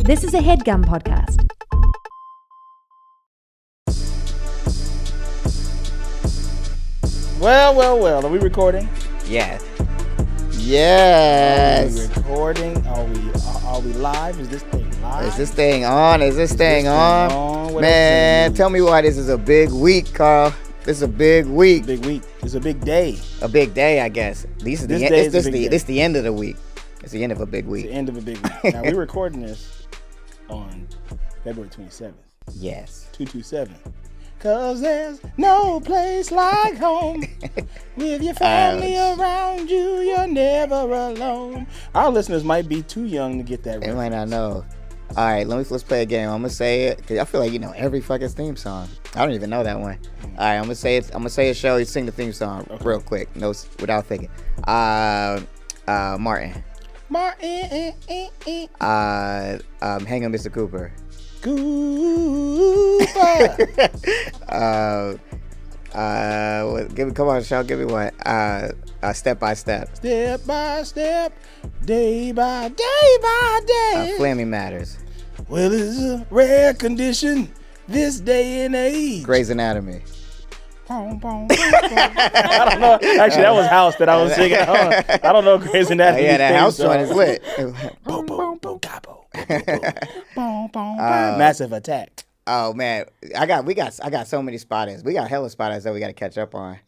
This is a Headgum podcast. Well. Are we recording? Yes. Are we recording? Are we live? Is this thing live? Is this thing on? Man, tell me why this is a big week, Carl. This is a big week. Big week. It's a big day. A big day, I guess. This is the end of the week. It's the end of a big week. It's the end of a big week. Now, we're recording this on February 27th. Yes. 227. Cause there's no place like home. With your family around you, you're never alone. Our listeners might be too young to get that reference. They might not know. All right, let's play a game. I'm gonna say it because I feel like you know every fucking theme song. I don't even know that one. All right, I'm gonna say it. I'm gonna say a show. You sing the theme song real quick, no, without thinking. Martin. Martin. Hang on, Mr. Cooper. Cooper. Come on, Sean. Give me one. Step by step. Step by step, day by day. Flaming Matters. Well, it's a rare condition this day and age. Grey's Anatomy. I don't know. Actually, that was House that I was singing. I don't know Grey's Anatomy. Yeah, that House one is lit. Boom, boom, boom, cabo. Massive Attack. Oh man, I got so many spotters. We got hella spotters that we got to catch up on.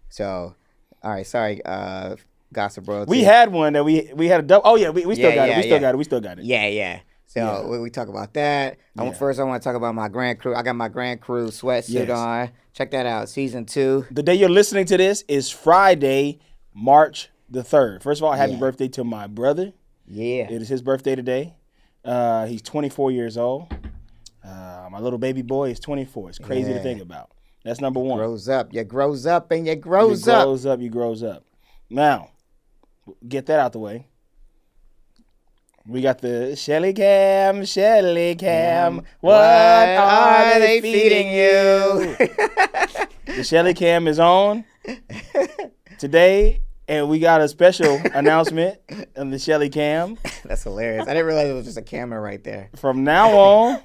So, all right, sorry, Gossip Royalty. We had one that we had a double. Oh yeah, we still got it. We still got it. Yeah. So we talk about that. First, I want to talk about my Grand Crew. I got my Grand Crew sweatsuit on. Check that out, season 2. The day you're listening to this is Friday, March the 3rd. First of all, happy birthday to my brother. Yeah, it is his birthday today. He's 24 years old. My little baby boy is 24. It's crazy to think about. That's number one. Grows up. You grows up. You grows up. Now, get that out the way. We got the Shelly Cam. What are they feeding you? The Shelly Cam is on today, and we got a special announcement on the Shelly Cam. That's hilarious. I didn't realize it was just a camera right there. From now on,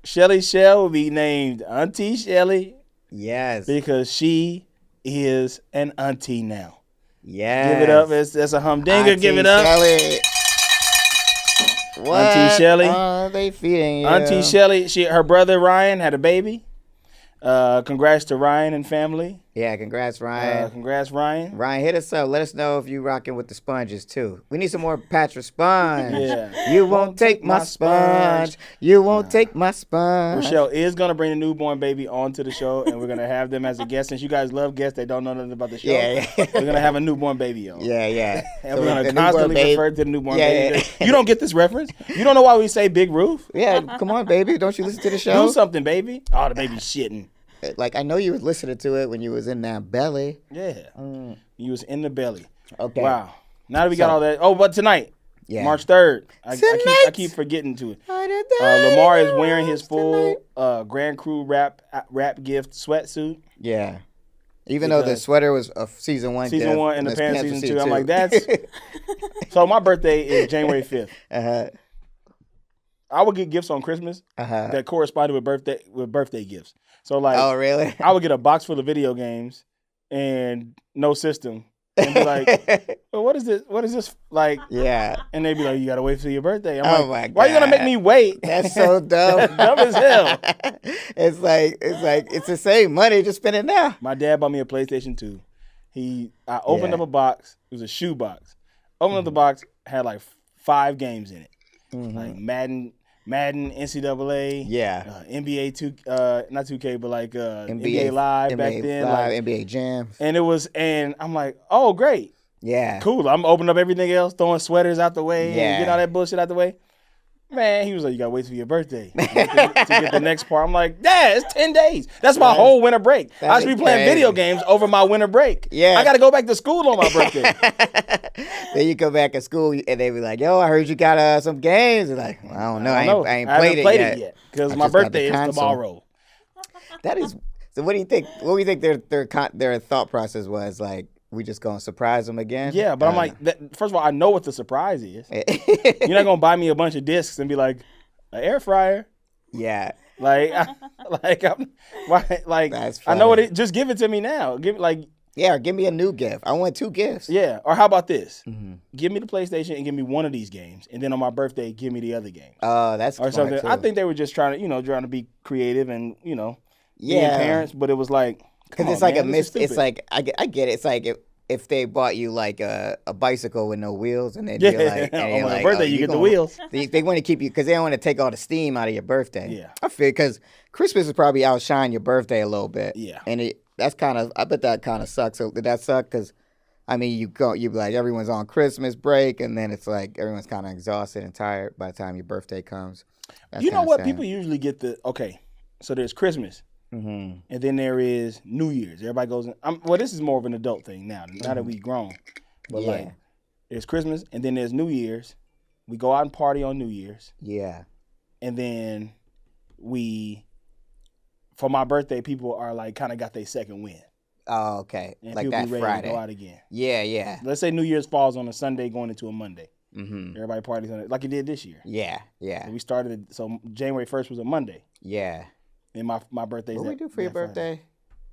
Shelly Shell will be named Auntie Shelly. Yes. Because she is an auntie now. Yes. Give it up. That's a humdinger. Auntie Give it up. Shelly. What Auntie Shelly. are they feeding you? Auntie Shelly, her brother Ryan had a baby. Congrats to Ryan and family. Yeah, congrats, Ryan. Congrats, Ryan. Ryan, hit us up. Let us know if you rocking with the sponges, too. We need some more Patrick Sponge. Yeah. You won't take my sponge. You won't take my sponge. Rochelle is going to bring the newborn baby onto the show, and we're going to have them as a guest. Since you guys love guests that don't know nothing about the show, we're going to have a newborn baby on. Yeah. And we're going to constantly refer to the newborn baby. You don't get this reference? You don't know why we say Big Roof? Yeah, come on, baby. Don't you listen to the show? Do something, baby. Oh, the baby's shitting. Like, I know you was listening to it when you was in that belly. Yeah. You was in the belly. Okay. Wow. Now that we got all that. Oh, but tonight, March 3rd. I keep forgetting to it. Lamar is wearing his full Grand Crew rap gift sweatsuit. Yeah. Even though the sweater was a season 1 gift. Season 1 and the pants season 2. I'm like, that's... So my birthday is January 5th. I would get gifts on Christmas that corresponded with birthday gifts. So like, oh really? I would get a box full of video games and no system, and be like, well, what is this? What is this like? Yeah. And they'd be like, you gotta wait till your birthday. I'm like, my God. Why are you gonna make me wait? That's so dumb. That's dumb as hell. It's like it's the same money. Just spend it now. My dad bought me a PlayStation 2. I opened up a box. It was a shoe box. Opened up the box, had like 5 games in it, like Madden, NCAA, NBA 2, not 2K, but like NBA Live back then, Live, like NBA Jam. And I'm like, oh great, yeah, cool. I'm opening up everything else, throwing sweaters out the way, and get all that bullshit out the way. Man, he was like, you gotta wait till your birthday to get the next part. I'm like, Dad, it's 10 days. That's my whole winter break. I should be playing video games over my winter break. Yeah. I gotta go back to school on my birthday. Then you go back at school and they be like, yo, I heard you got some games. And like, well, I don't know. I ain't played it yet. Because my birthday is tomorrow. That is, so what do you think? What do you think their thought process was? Like, we just gonna surprise them again? Yeah, but I'm like, first of all, I know what the surprise is. You're not gonna buy me a bunch of discs and be like, An air fryer. Yeah. Like, That's I know what funny. it. Just give it to me now. Yeah, or give me a new gift. I want 2 gifts. Yeah. Or how about this? Mm-hmm. Give me the PlayStation and give me one of these games, and then on my birthday, give me the other game. Oh, that's Or smart something. too. I think they were just trying to be creative and being Yeah. parents, but it was like, Because it's like it's like I get it. It's like if they bought you like a bicycle with no wheels, and then you're like, on my birthday you get the wheels. They want to keep you because they don't want to take all the steam out of your birthday. Yeah. I feel because Christmas is probably outshine your birthday a little bit. Yeah. And that's kind of, I bet that kind of sucks. So did that suck? Because I mean, you be like everyone's on Christmas break, and then it's like everyone's kind of exhausted and tired by the time your birthday comes. That's You know kinda what? sad. People usually get so there's Christmas. Mm-hmm. And then there is New Year's. Everybody goes in. Well, this is more of an adult thing now that we've grown. But Yeah. there's Christmas, and then there's New Year's. We go out and party on New Year's. Yeah. And then for my birthday, people are like kind of got their second win. Oh, okay. And Like people that be ready Friday. to go out again. Yeah, yeah. Let's say New Year's falls on a Sunday going into a Monday. Mm-hmm. Everybody parties on it like it did this year. Yeah, yeah, So we started, so January 1st was a Monday. yeah. And my birthday's What do we do for your Friday. birthday?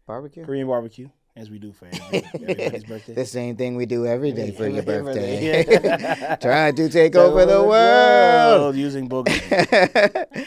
Barbecue? Korean barbecue, as we do for everybody's birthday. The same thing we do every day for your Every birthday. Yeah. Trying to take over the world. Using boogie.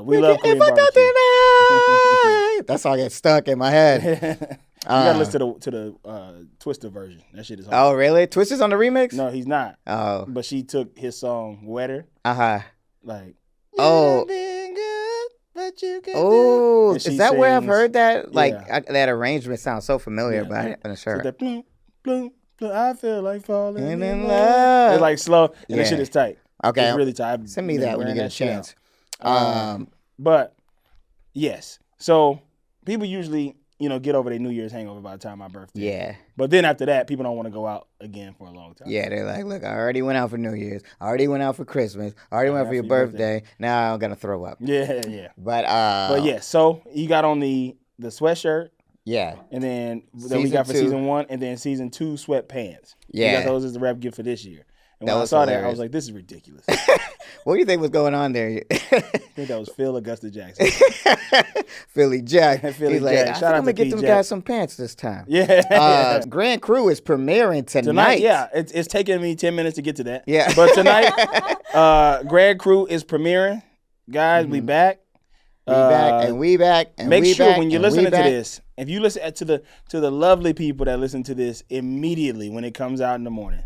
We love Korean If I barbecue. don't deny. That song gets stuck in my head. You gotta listen to the Twister version. That shit is hard. Oh, really? Twister's on the remix? No, he's not. Oh. But she took his song "Wetter." Uh-huh. Like, Oh. "You've been good, but you can Oh, do." And is she that where I've sings- heard that? Like, Yeah. that arrangement sounds so familiar, but I didn't So sure. that bloom, bloom, bloom, I feel like falling And in in love. love. It's like slow, and Yeah. the shit is tight. Okay. It's really tight. I've Send me been that when you wearing get a that shit chance. out. But yes, so people usually get over their New Year's hangover by the time my birthday. Yeah. But then after that, people don't want to go out again for a long time. Yeah, they're like, look, I already went out for New Year's. I already went out for Christmas. I already went out for your birthday. Now I'm going to throw up. Yeah. But yes, so you got on the sweatshirt, yeah. and then that we Season got for 2. season 1, and then season 2 sweatpants. Yeah. We got those as the rap gift for this year. And That when I was saw that, I hilarious. was like, this is ridiculous. What do you think was going on there? I think that was Phil Augusta Jackson. Philly Jack. Philly He's like, Jack. I Shout think out I'm going to to get them P. guys Jack. some pants this time. Yeah. Grand Crew is premiering tonight. Yeah. It's taking me 10 minutes to get to that. Yeah. But tonight, Grand Crew is premiering. Guys, we back. We back and we back and Make we sure back when you're and we listening to back. this, if you listen to the lovely people that listen to this immediately when it comes out in the morning,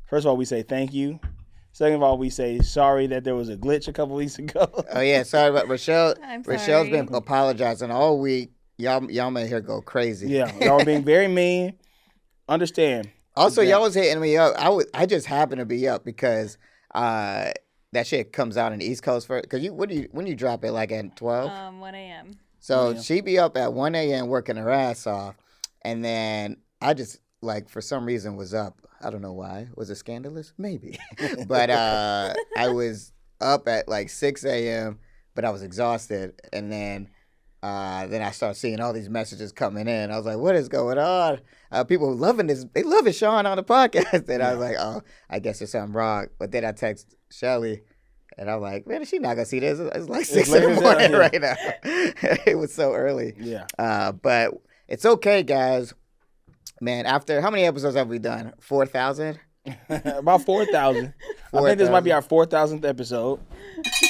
first of all, we say thank you. Second of all, we say sorry that there was a glitch a couple weeks ago. Oh yeah, sorry about Rochelle. I'm Rochelle's sorry. been apologizing all week. Y'all may hear go crazy. Yeah, y'all being very mean. Understand. Also, y'all was hitting me up. I just happened to be up because that shit comes out in the East Coast first. Cause when you drop it like at 12. 1 a.m. So she be up at 1 a.m. working her ass off, and then I just like for some reason was up. I don't know why. Was it scandalous? Maybe. But I was up at like 6 a.m. but I was exhausted, and then I started seeing all these messages coming in. I was like, what is going on? People loving this. They love it, Sean, on the podcast. And I was like, oh, I guess there's something wrong. But then I text Shelly, and I'm like, man, she's not going to see this. It's like 6 in the morning right now. It was so early. Yeah. But it's okay, guys. Man, after how many episodes have we done? 4,000? About 4,000. I think this might be our 4,000th episode.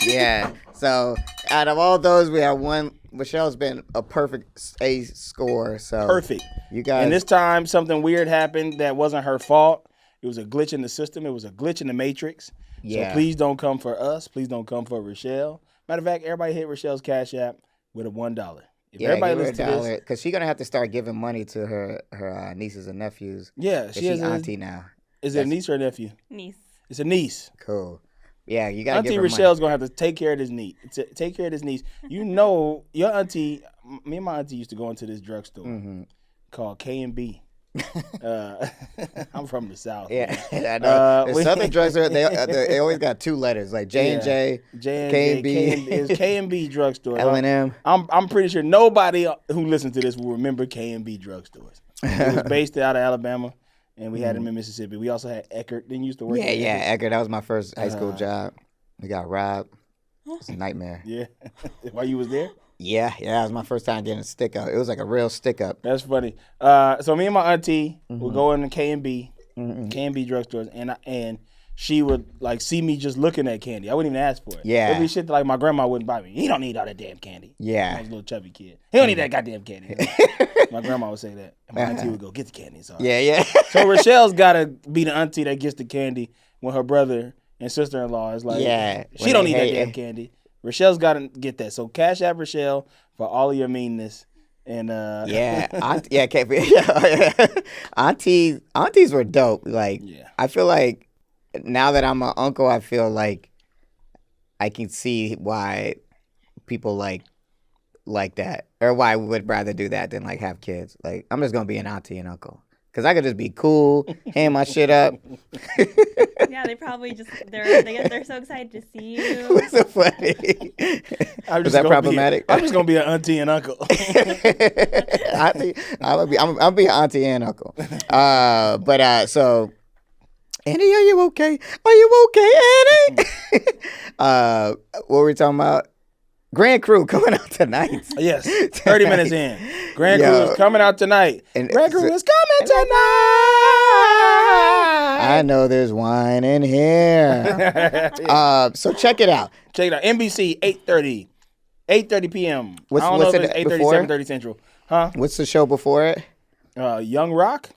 Yeah. So out of all those, we have one. Michelle's been a perfect A score. So Perfect. You guys. And this time, something weird happened that wasn't her fault. It was a glitch in the system. It was a glitch in the matrix. Yeah. So please don't come for us. Please don't come for Rochelle. Matter of fact, everybody hit Rochelle's Cash App with a $1. If everybody listens to this, because she's gonna have to start giving money to her nieces and nephews. yeah, She's has auntie now. Is it a niece or a nephew? Niece. It's a niece. Cool. Yeah, you gotta Auntie give her Rochelle's gonna have to take care of this niece. Take care of this niece. You know, your auntie. Me and my auntie used to go into this drugstore called K&B. I'm from the South. Yeah, I know. The Southern drugstore, they always got 2 letters, like J&J, K&B. It's K&B drugstore. L&M. I'm pretty sure nobody who listens to this will remember K&B drugstores. It was based out of Alabama, and we had them in Mississippi. We also had Eckerd. Didn't you used to work. Yeah, Edgar. That was my first high school job. We got robbed. It's a nightmare. Yeah. While you was there? Yeah, it was my first time getting a stick up. It was like a real stick up. That's funny. So me and my auntie would go in the K&B drugstores, and she would like see me just looking at candy. I wouldn't even ask for it. Yeah. It'd be shit that, like my grandma wouldn't buy me. He don't need all that damn candy. Yeah. I was a little chubby kid. He don't need that goddamn candy. My grandma would say that. And my auntie would go, get the candy. Sorry. Yeah. So Rochelle's got to be the auntie that gets the candy when her brother and sister-in-law is like, she don't need that damn candy. Rochelle's got to get that. So cash out Rochelle for all of your meanness. And aunties were dope. Like, I feel like now that I'm an uncle, I feel like I can see why people like that, or why we would rather do that than like have kids. Like, I'm just gonna be an auntie and uncle. Cause I could just be cool, hand my shit up. Yeah, they probably just they're so excited to see you. What's so funny? Is that problematic? I'm just gonna be an auntie and uncle. I'll be an auntie and uncle. So Annie, are you okay? Are you okay, Annie? What were we talking about? Grand Crew coming out tonight. Yes, 30 minutes in. Grand Crew is coming out tonight. Grand Crew is coming tonight. I know there's wine in here. So check it out. Check it out. NBC, 8:30 p.m. What's I don't know if it it's 8:30, before? 7:30 Central. Huh? What's the show before it? Young Rock.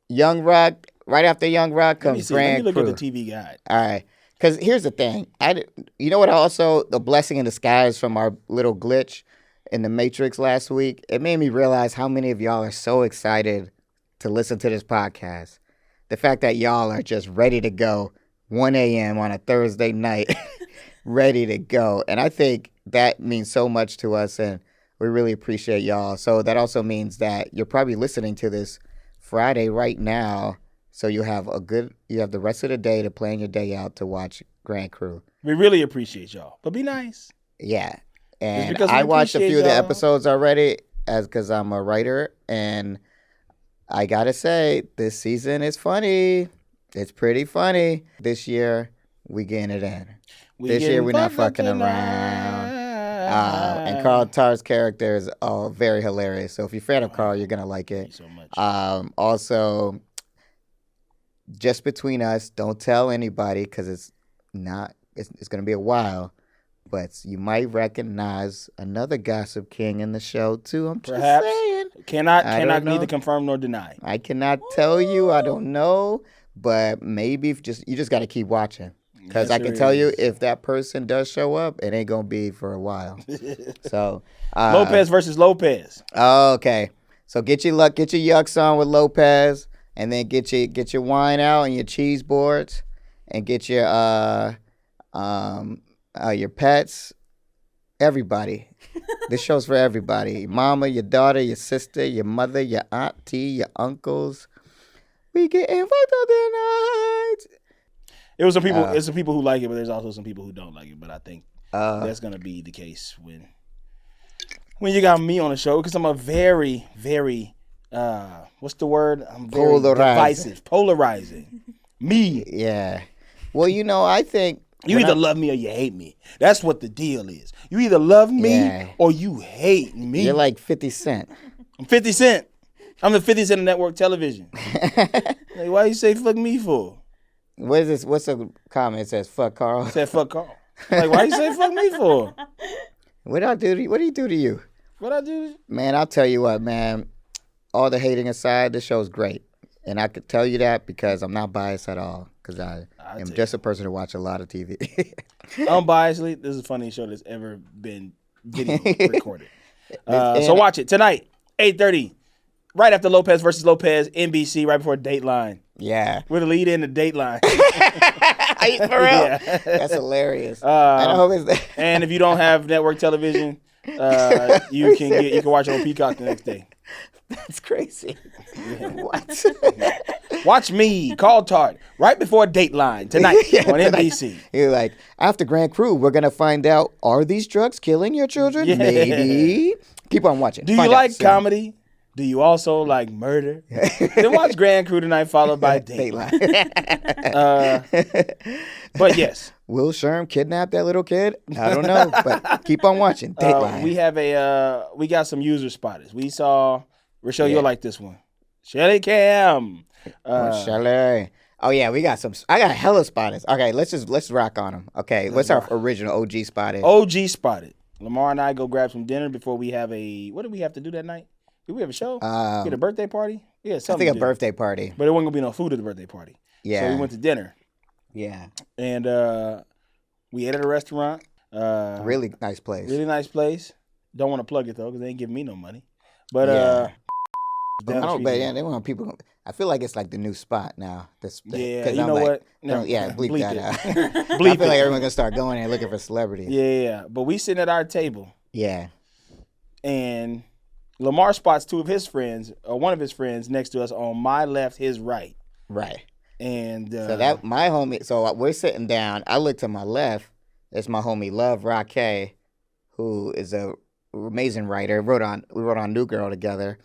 Young Rock. Right after Young Rock comes Grand Crew. Let me look at the TV guide. All right. Because here's the thing. You know what also, the blessing in disguise from our little glitch in the Matrix last week, it made me realize how many of y'all are so excited to listen to this podcast. The fact that y'all are just ready to go 1 a.m. on a Thursday night, ready to go. And I think that means so much to us, and we really appreciate y'all. So that also means that you're probably listening to this Friday right now. So you have the rest of the day to plan your day out to watch Grand Crew. We really appreciate y'all, but be nice. Yeah, and I watched a few of the episodes already, because I'm a writer, and I gotta say this season is funny. It's pretty funny. This year we getting it in. This year we're not fucking around. And Carl Tarr's character is very hilarious. So if you're a fan of Carl, you're gonna like it. Thank you so much. Also, just between us, don't tell anybody, because it's going to be a while, but you might recognize another gossip king in the show too. I'm just saying. Cannot neither confirm nor deny. I cannot tell you. I don't know, but maybe you just got to keep watching, because I can tell you, if that person does show up, it ain't going to be for a while. So Lopez versus Lopez. Okay. So get your yucks on with Lopez. And then get your wine out and your cheese boards, and get your pets. Everybody, this show's for everybody. Your mama, your daughter, your sister, your mother, your auntie, your uncles. We getting fucked up tonight. It's some people who like it, but there's also some people who don't like it. But I think that's gonna be the case when you got me on the show, because I'm a very, very what's the word? I'm very divisive, polarizing. Me. Yeah. Well, I think you either love me or you hate me. That's what the deal is. You either love me or you hate me. You're like 50 Cent. I'm 50 Cent. I'm the 50 Cent of network television. Like, why you say fuck me for? What is this? What's the comment? It says fuck Carl. It said fuck Carl. Like, why you say fuck me for? What do you do to you? What I do? Man, I'll tell you what, man. All the hating aside, this show's great. And I could tell you that because I'm not biased at all. Because I am just a person who watches a lot of TV. Unbiasedly, this is the funniest show that's ever been video recorded. So watch it tonight, 8:30, right after Lopez versus Lopez, NBC, right before Dateline. Yeah. We're the lead in the Dateline. For real? Yeah. That's hilarious. And if you don't have network television, you can watch it on Peacock the next day. That's crazy. Yeah. What? Watch me, Carl Tart, right before Dateline tonight on NBC. You're like, after Grand Crew, we're going to find out, are these drugs killing your children? Yeah. Maybe. Keep on watching. Do you like comedy? Do you also like murder? Then watch Grand Crew tonight, followed by Dateline. But yes. Will Sherm kidnap that little kid? I don't know, but keep on watching. Dateline. We got some user spotters. We saw, Rochelle, you'll like this one. Shelly Cam. Shelly. Oh yeah, we got some. I got hella spotters. Okay, let's rock on them. Okay, what's our original OG spotted? OG spotted. Lamar and I go grab some dinner before we have what did we have to do that night? Did we have a show? We had a birthday party? Yeah, something. I think a birthday party. But it wasn't going to be no food at the birthday party. Yeah. So we went to dinner. Yeah. And we ate at a restaurant. Really nice place. Really nice place. Don't want to plug it, though, because they ain't giving me no money. But, they want people. I feel like it's like the new spot now. Yeah, you know what? No, bleep that out. Bleep I feel like everyone's going to start going and looking for celebrities. Yeah. But we sitting at our table. Yeah. And Lamar spots two of his friends, or one of his friends, next to us on my left, his right. Right. And so that my homie. So we're sitting down. I look to my left. It's my homie Love Raquel, who is a amazing writer. We wrote on New Girl together,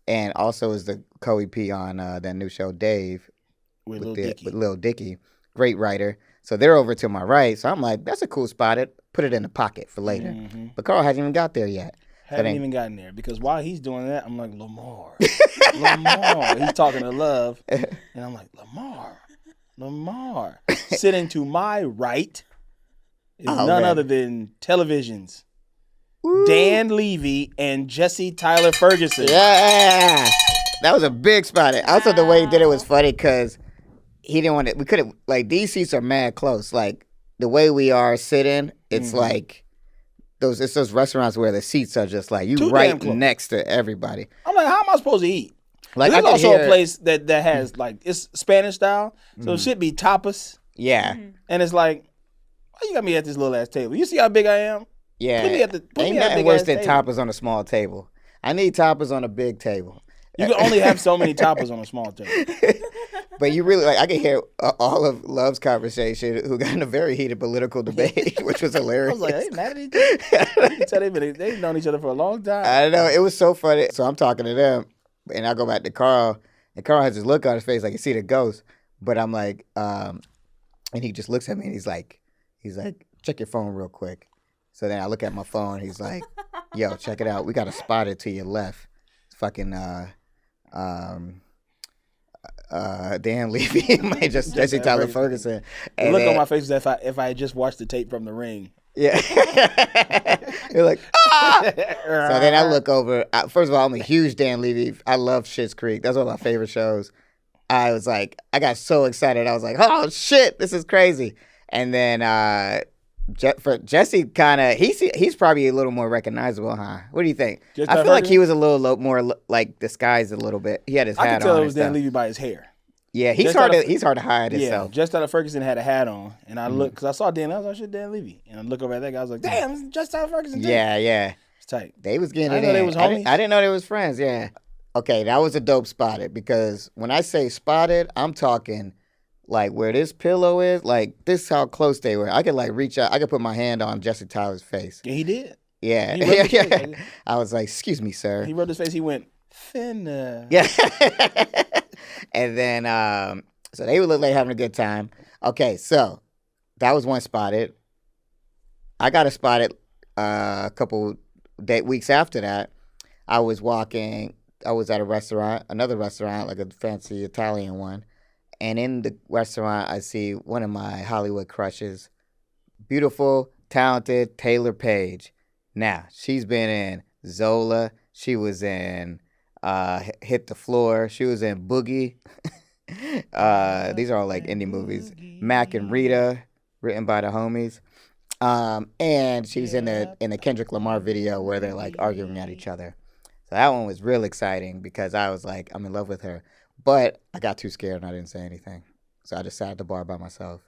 and also is the co-EP on that new show Dave with Lil Dicky. Great writer. So they're over to my right. So I'm like, that's a cool spot. Put it in the pocket for later. Mm-hmm. But Carl hasn't even got there yet. Haven't even gotten there, because while he's doing that, I'm like, Lamar. He's talking to Love, and I'm like, Lamar. Sitting to my right is none other than televisions. Woo. Dan Levy and Jesse Tyler Ferguson. Yeah, that was a big spot. Also, the way he did it was funny because he didn't want to. We could have, like, these seats are mad close. Like, the way we are sitting, it's like. It's those restaurants where the seats are just like you right next to everybody. I'm like, how am I supposed to eat? Like, there's also a place that has like, it's Spanish style, so it should be tapas. Yeah, and it's like, why you got me at this little ass table? You see how big I am? Yeah, ain't nothing worse than tapas on a small table. I need tapas on a big table. You can only have so many tapas on a small table. But you really, like, I could hear all of Love's conversation, who got in a very heated political debate, which was hilarious. I was like, they mad at each other? You can tell they've known each other for a long time. I know. It was so funny. So I'm talking to them, and I go back to Carl, and Carl has this look on his face like, you see the ghost. But I'm like, and he just looks at me, and he's like, check your phone real quick. So then I look at my phone, he's like, yo, check it out. We got a spotter to your left. It's fucking, Dan Levy, Jesse Tyler Ferguson. The look on my face is if I had just watched the tape from The Ring. Yeah. You're like, ah! So then I look over. First of all, I'm a huge Dan Levy. I love Schitt's Creek. That's one of my favorite shows. I was like, I got so excited. I was like, oh shit, this is crazy. And then for Jesse, kind of, he's probably a little more recognizable, huh? What do you think? I feel like he was a little more like disguised a little bit. He had his hat on. I could tell it was Dan Levy by his hair. Yeah, he's hard to hide himself. Yeah, Just Tyler Ferguson had a hat on, and I looked, because I saw Dan, I was like, shit, Dan Levy. And I look over at that guy, I was like, damn, it's Just Tyler Ferguson too. Yeah. It's tight. They was getting I it didn't know in. they was homies. I didn't know they was friends, yeah. Okay, that was a dope spotted, because when I say spotted, I'm talking like where this pillow is, like this is how close they were. I could like reach out, I could put my hand on Jesse Tyler's face. Yeah, he did. Yeah. I was like, excuse me, sir. He rubbed his face, he went, thinner. Yeah. And then, so they would look like having a good time. Okay, so that was one spotted. I got a spotted a couple weeks after that. I was at a restaurant, another restaurant, like a fancy Italian one. And in the restaurant, I see one of my Hollywood crushes, beautiful, talented Taylor Page. Now, she's been in Zola. She was in Hit the Floor. She was in Boogie. These are all like indie movies. Mac and Rita, written by the homies. And she was in the Kendrick Lamar video where they're like arguing at each other. So that one was real exciting because I was like, I'm in love with her. But I got too scared and I didn't say anything. So I just sat at the bar by myself.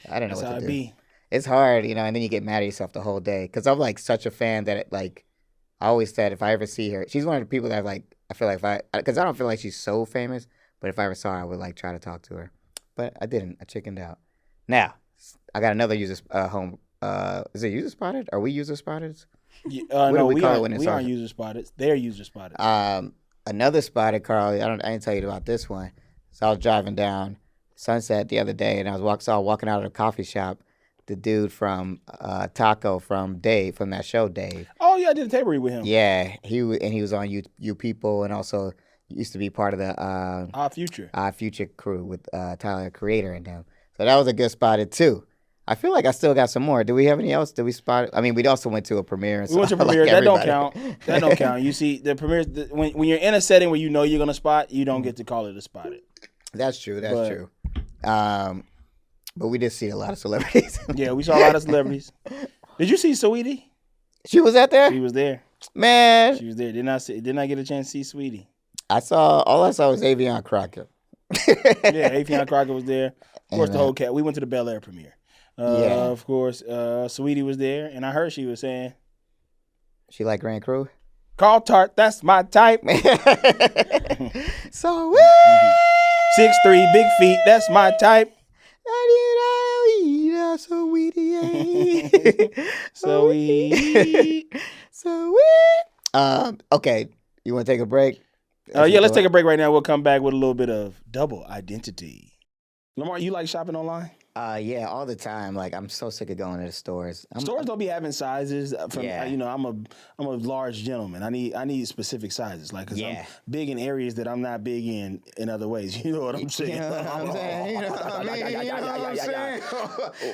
I didn't know what to do. It's hard, and then you get mad at yourself the whole day. Because I'm like such a fan that I always said if I ever see her, she's one of the people that I feel like because I don't feel like she's so famous, but if I ever saw her, I would like try to talk to her. But I didn't. I chickened out. Now, I got another user home. Is it user spotted? Are we user spotted? No, we aren't user spotted. They're user spotted. Another spot at Carly. I didn't tell you about this one. So I was driving down Sunset the other day, and saw walking out of the coffee shop. The dude from Taco from Dave from that show, Dave. Oh yeah, I did a tape read with him. Yeah, he was on You People, and also used to be part of the Odd Future crew with Tyler the Creator and them. So that was a good spot too. I feel like I still got some more. Do we have any else? Did we spot? I mean, we also went to a premiere. We went to a premiere. That don't count. That don't count. You see, the premieres when you're in a setting where you know you're gonna spot, you don't get to call it a spot. That's true. That's true. But we did see a lot of celebrities. Yeah, we saw a lot of celebrities. Did you see Sweetie? She was out there. She was there. Man, she was there. Did not get a chance to see Sweetie. All I saw was Avion Crocker. Yeah, Avion Crocker was there. Of course, the whole cat. We went to the Bel Air premiere. Of course, Sweetie was there, and I heard she was saying she like Grand Crew. Carl Tart, that's my type. So 6'3", big feet, that's my type. Okay, you want to take a break? Let's take a break right now. We'll come back with a little bit of double identity. Lamar, you like shopping online? Yeah, all the time. Like, I'm so sick of going to the stores. Stores don't be having sizes. I'm a large gentleman. I need specific sizes. Like, cause I'm big in areas that I'm not big in other ways. You know what I'm saying? You know what I'm saying?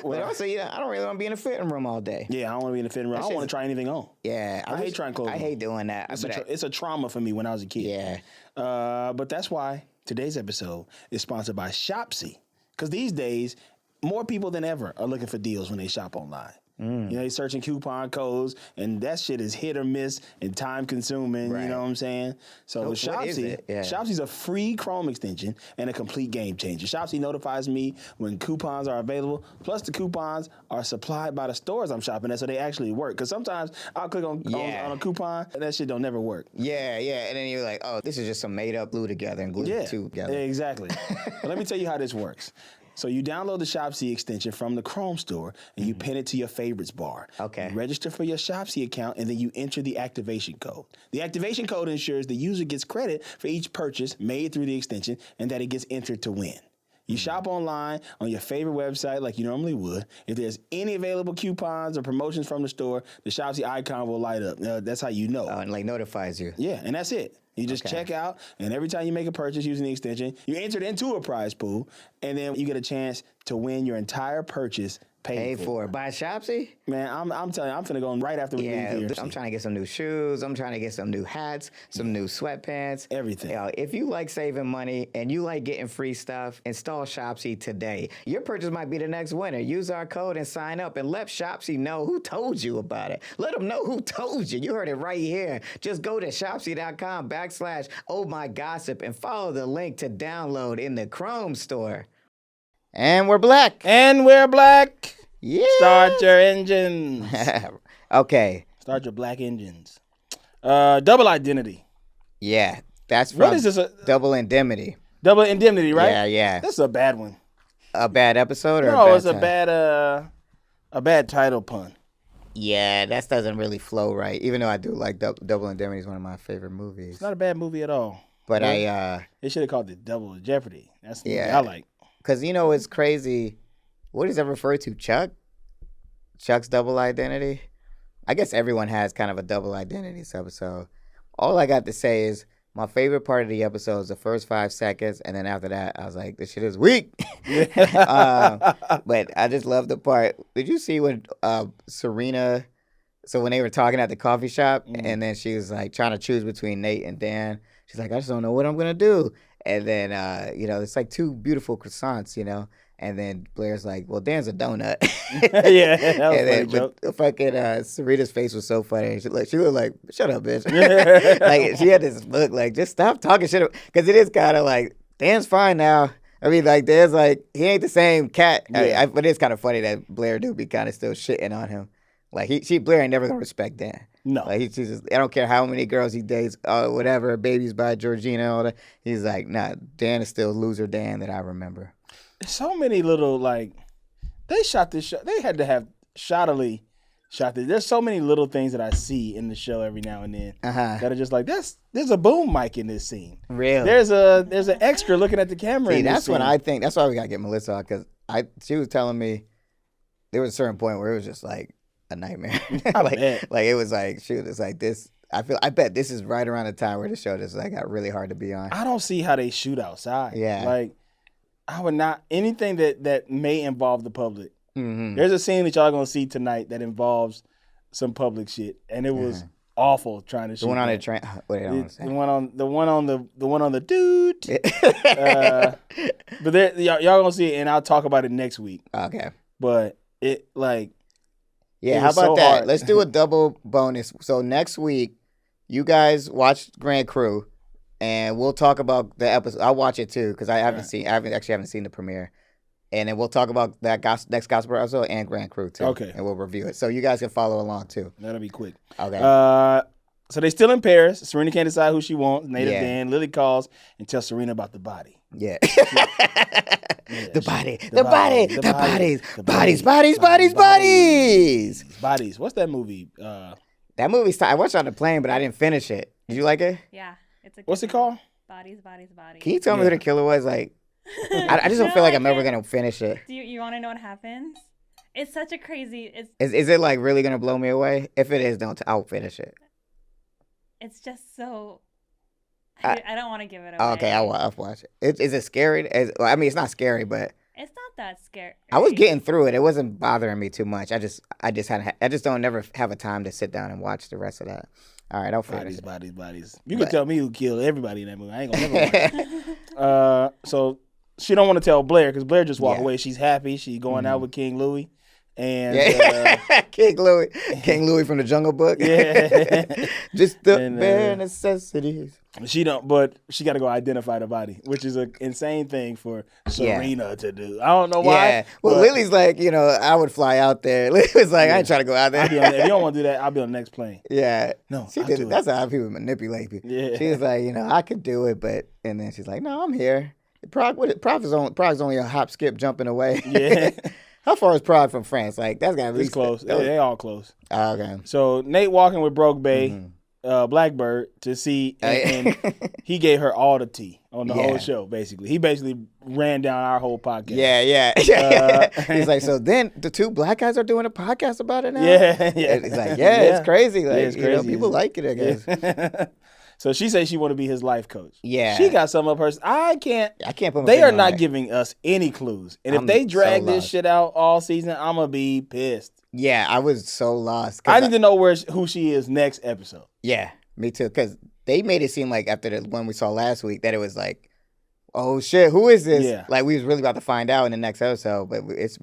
But also, I don't really want to be in a fitting room all day. Yeah, I don't want to be in a fitting room. I don't want to try anything on. Yeah, I hate trying clothes. I hate doing that. It's a trauma for me when I was a kid. Yeah. But that's why today's episode is sponsored by Shopsy. Because these days, more people than ever are looking for deals when they shop online. They're searching coupon codes, and that shit is hit or miss and time consuming. Right. You know what I'm saying? So with Shopsy, Shopsy's a free Chrome extension and a complete game changer. Shopsy notifies me when coupons are available. Plus, the coupons are supplied by the stores I'm shopping at, so they actually work. Because sometimes I'll click on a coupon, and that shit don't never work. Yeah, and then you're like, oh, this is just some made up glue together and glue together. Yeah, exactly. But let me tell you how this works. So you download the Shopsy extension from the Chrome store, and you pin it to your favorites bar. Okay. You register for your Shopsy account, and then you enter the activation code. The activation code ensures the user gets credit for each purchase made through the extension and that it gets entered to win. You shop online on your favorite website like you normally would. If there's any available coupons or promotions from the store, the Shopsy icon will light up. That's how you know. Oh, and notifies you. Yeah, and that's it. You just check out, and every time you make a purchase using the extension, you enter it into a prize pool, and then you get a chance to win your entire purchase paid for. By Shopsy? Man, I'm telling you, I'm finna go right after we leave here. I'm trying to get some new shoes. I'm trying to get some new hats, some new sweatpants. Everything. If you like saving money and you like getting free stuff, install Shopsy today. Your purchase might be the next winner. Use our code and sign up and let Shopsy know who told you about it. Let them know who told you. You heard it right here. Just go to shopsy.com/ohmygossip and follow the link to download in the Chrome store. And we're black. Yeah. Start your engines. Okay. Start your black engines. Double identity. Yeah. That's from what is this? Double Indemnity. Double Indemnity, right? Yeah. That's a bad one. A bad episode or no? A bad It's a bad title pun. Yeah, that doesn't really flow right. Even though I do like Double Indemnity is one of my favorite movies. It's not a bad movie at all. But they should have called it Double Jeopardy. That's the movie I like. Because it's crazy. What does that refer to? Chuck's double identity? I guess everyone has kind of a double identity this episode. All I got to say is my favorite part of the episode is the first 5 seconds, and then after that, I was like, this shit is weak. But I just love the part. Did you see when Serena, so when they were talking at the coffee shop, and then she was like trying to choose between Nate and Dan, she's like, I just don't know what I'm going to do. And then, it's like two beautiful croissants, And then Blair's like, well, Dan's a donut. Yeah, that was a funny joke. But fucking Sarita's face was so funny. She looked like, shut up, bitch. Like, she had this look like, just stop talking shit. Because it is kind of like, Dan's fine now. I mean, like, Dan's like, he ain't the same cat. Yeah. But it's kind of funny that Blair do be kind of still shitting on him. Like, Blair ain't never going to respect Dan. No. Like, he's just, I don't care how many girls he dates, whatever, babies by Georgina, all that. He's like, nah, Dan is still loser Dan that I remember. So many little, like, they shot this show. They had to have shoddily shot this. There's so many little things that I see in the show every now and then that are just like, there's a boom mic in this scene. Really? There's an extra looking at the camera. See, in this that's when scene. I think that's why we gotta get Melissa on, because she was telling me there was a certain point where it was just like a nightmare. like it was like she was just like this. I bet this is right around the time where the show just like got really hard to be on. I don't see how they shoot outside. Yeah. Like I would not anything that may involve the public. Mm-hmm. There's a scene that y'all gonna see tonight that involves some public shit, and it was awful trying to shoot. The one on that. the train. Wait, I don't The one on the dude. But y'all gonna see it, and I'll talk about it next week. Okay. But it like. Yeah, it how was about so that? hard. Let's do a double bonus. So next week, you guys watch Grand Crew, and we'll talk about the episode. I'll watch it too because I haven't seen the premiere, and then we'll talk about that next gospel episode and Grand Crew too. Okay, and we'll review it. So you guys can follow along too. That'll be quick. Okay. So they still in Paris. Serena can't decide who she wants. Native Yeah. Dan. Lily calls and tells Serena about the body. Yeah. Yeah, the bodies. What's that movie? That movie, I watched it on the plane, but I didn't finish it. Did you like it? Yeah, it's a. What's good it called? Bodies. Can you tell me who the killer was? Like, I just don't feel like I'm ever gonna finish it. Do you want to know what happens? It's such a crazy. Is it like really gonna blow me away? If it is, I'll finish it. It's just so. I don't want to give it away. Okay, I'll watch it. Is it scary? I mean, it's not scary, but it's not that scary. I was getting through it. It wasn't bothering me too much. I just don't never have a time to sit down and watch the rest of that. All right, I'll finish Bodies. You can tell me who killed everybody in that movie. I ain't gonna never watch it. So she don't want to tell Blair because Blair just walked away. She's happy. She's going out with King Louis. And King Louis from the Jungle Book. Yeah. Just the bare necessities. She don't, but she got to go identify the body, which is an insane thing for Serena to do. I don't know why. Yeah. Well, Lily's like, I would fly out there. Lily was like, I ain't trying to go out there. If you don't want to do that, I'll be on the next plane. Yeah. No, she did. That's how people manipulate people. Yeah. She was like, I could do it, and then she's like, no, I'm here. Prague is only a hop, skip, jumping away. Yeah. How far is Prague from France? Like, that's got to be close. They all close. Okay. So Nate walking with Broke Bay, Blackbird to see, and he gave her all the tea on the whole show. Basically, he basically ran down our whole podcast. Yeah. He's like, so then the two black guys are doing a podcast about it now. Yeah. He's like, it's crazy. Like, it's crazy. People like it, I guess. Yeah. So she says she want to be his life coach. Yeah. She got some up her. I can't put my They are not giving us any clues. And if they drag this shit out all season, I'm going to be pissed. Yeah, I was so lost. I need to know who she is next episode. Yeah, me too. Because they made it seem like after the one we saw last week that it was like, oh shit, who is this? Yeah. Like we was really about to find out in the next episode, but we didn't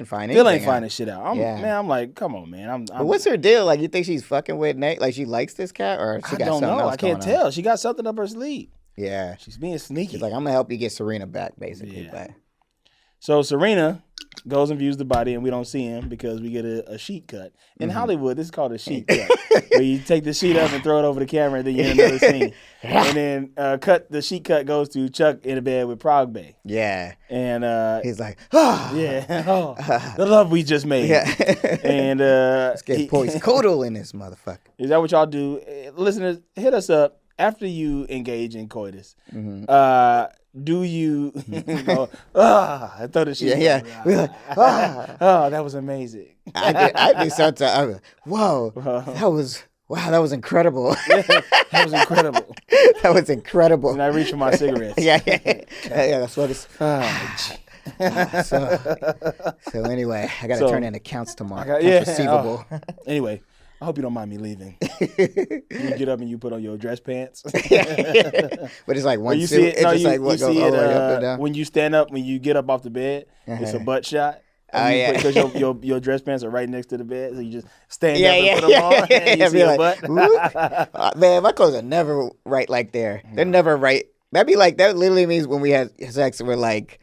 find anything. Still ain't finding shit out. I'm like, come on, man. But what's her deal? Like, you think she's fucking with Nate? Like, she likes this cat, or she got something else I can't going on? tell. She got something up her sleeve. Yeah, she's being sneaky. She's like, I'm gonna help you get Serena back, basically. Yeah. But so Serena goes and views the body, and we don't see him because we get a sheet cut. In Hollywood, this is called a sheet cut, where you take the sheet up and throw it over the camera, and then you get another scene. And then the sheet cut goes to Chuck in the bed with Prague Bay. Yeah. And he's like, the love we just made. Yeah. And let's get poison Kodal in this motherfucker. Is that what y'all do? Listeners, hit us up after you engage in coitus. Do you go, I thought the sheet. Yeah. We're like, oh, that was amazing. I do sometimes. I'm like, whoa, that was incredible. That was incredible. That was incredible. And I reach for my cigarettes. Yeah. That's what it's. So anyway, I got to turn in accounts tomorrow. Receivable. Anyway, I hope you don't mind me leaving. You get up and you put on your dress pants. But it's like one suit. It's just like what goes all the way up and down. When you stand up, when you get up off the bed, it's a butt shot. Because your dress pants are right next to the bed, so you just stand up and put them on, and you see your butt. Man, my clothes are never right like there. They're never right. That literally means when we had sex, we're like,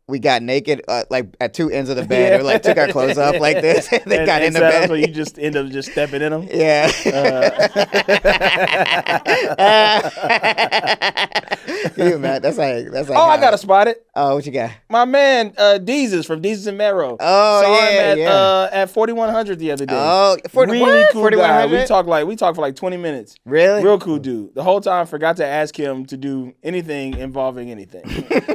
we got naked like at two ends of the bed, or like took our clothes off like this. They got in the bed. So you just end up just stepping in them. Yeah. You man, that's like. Oh, I got to spot it. Oh, what you got? My man, Deezus from Deezus and Marrow. Oh, saw yeah, him at 4100 the other day. Oh, really cool guy. 4100? We talked for like 20 minutes. Really? Real cool dude. The whole time, forgot to ask him to do anything involving anything.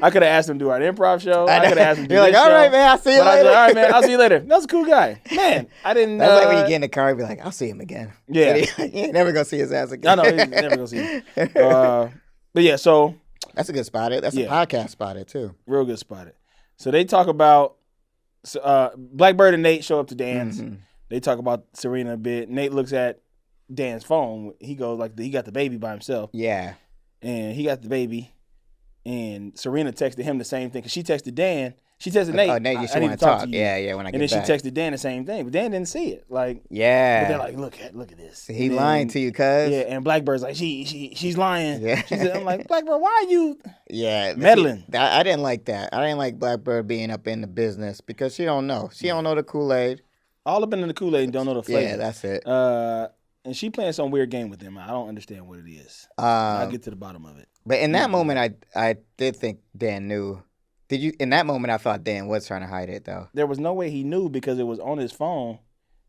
I could have asked him to do our improv show. I could have asked him to do You're like, this all show. right, man, I'll see you But I was later. like, all right, man, I'll see you later. That's a cool guy. Man, I didn't. That's like when you get in the car and be like, I'll see him again. Yeah. You ain't never gonna see his ass again. I know, he's never going to see him. But yeah, so. That's a good spot. That's a podcast spotted too. Real good spotted. So they talk about Blackbird and Nate show up to Dan's. Mm-hmm. They talk about Serena a bit. Nate looks at Dan's phone. He goes like he got the baby by himself. Yeah. And he got the baby. And Serena texted him the same thing. Because she texted Dan. She texted Nate. Oh, Nate, you I should need want to to talk talk. to you. Yeah, when I get And then back. she texted Dan the same thing. But Dan didn't see it. Like, yeah. But they're like, look at this. He And lying to you, cuz. Yeah, and Blackbird's like, she's lying. Yeah. She said, I'm like, Blackbird, why are you meddling? meddling? I didn't like that. I didn't like Blackbird being up in the business because she don't know. She don't know the Kool-Aid. All up in the Kool-Aid and don't know the flavor. Yeah, that's it. And she playing some weird game with him. I don't understand what it is. I'll get to the bottom of it. But in that moment, I did think Dan knew. Did you? In that moment, I thought Dan was trying to hide it, though. There was no way he knew because it was on his phone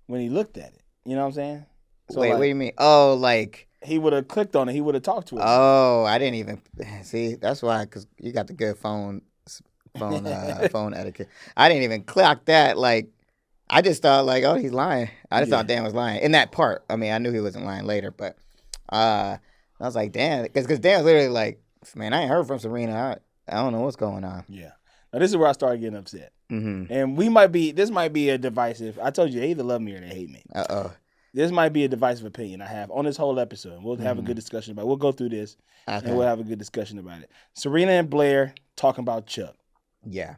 when he looked at it. You know what I'm saying? So Wait, what do you mean? Oh, like. He would have clicked on it. He would have talked to it. Oh, I didn't even see. That's why, because you got the good phone etiquette. I didn't even clock that. Like, I just thought like, oh, he's lying. I just thought Dan was lying in that part. I mean, I knew he wasn't lying later, but I was like, Dan, because Dan was literally like, man, I ain't heard from Serena. I don't know what's going on. Yeah. Now this is where I started getting upset. Mm-hmm. And this might be a divisive. I told you they either love me or they hate me. This might be a divisive opinion I have on this whole episode. We'll have a good discussion about it. We'll go through this and we'll have a good discussion about it. Serena and Blair talking about Chuck. Yeah.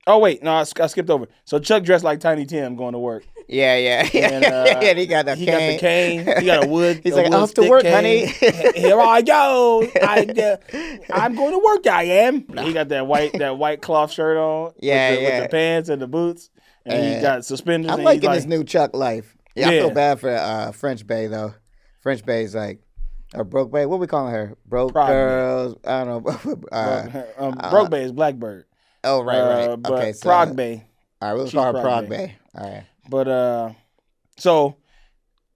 Oh, wait. No, I skipped over. So Chuck dressed like Tiny Tim going to work. Yeah. And, he got the cane. Got the cane. He got a wood. He's like, off to work, cane. honey. Here I go. I'm going to work. I am. He got that white cloth shirt on. With the pants and the boots. And he got suspenders. I'm liking this new Chuck life. Yeah, I feel bad for French Bae, though. French Bae's like, or Broke Bae. What we calling her? Broke Prog girls. Bae. I don't know. Broke Bae is Blackbird. Oh, right. But Okay, so. Prog Bae. All right, we'll call her Prog Bae. All right. But so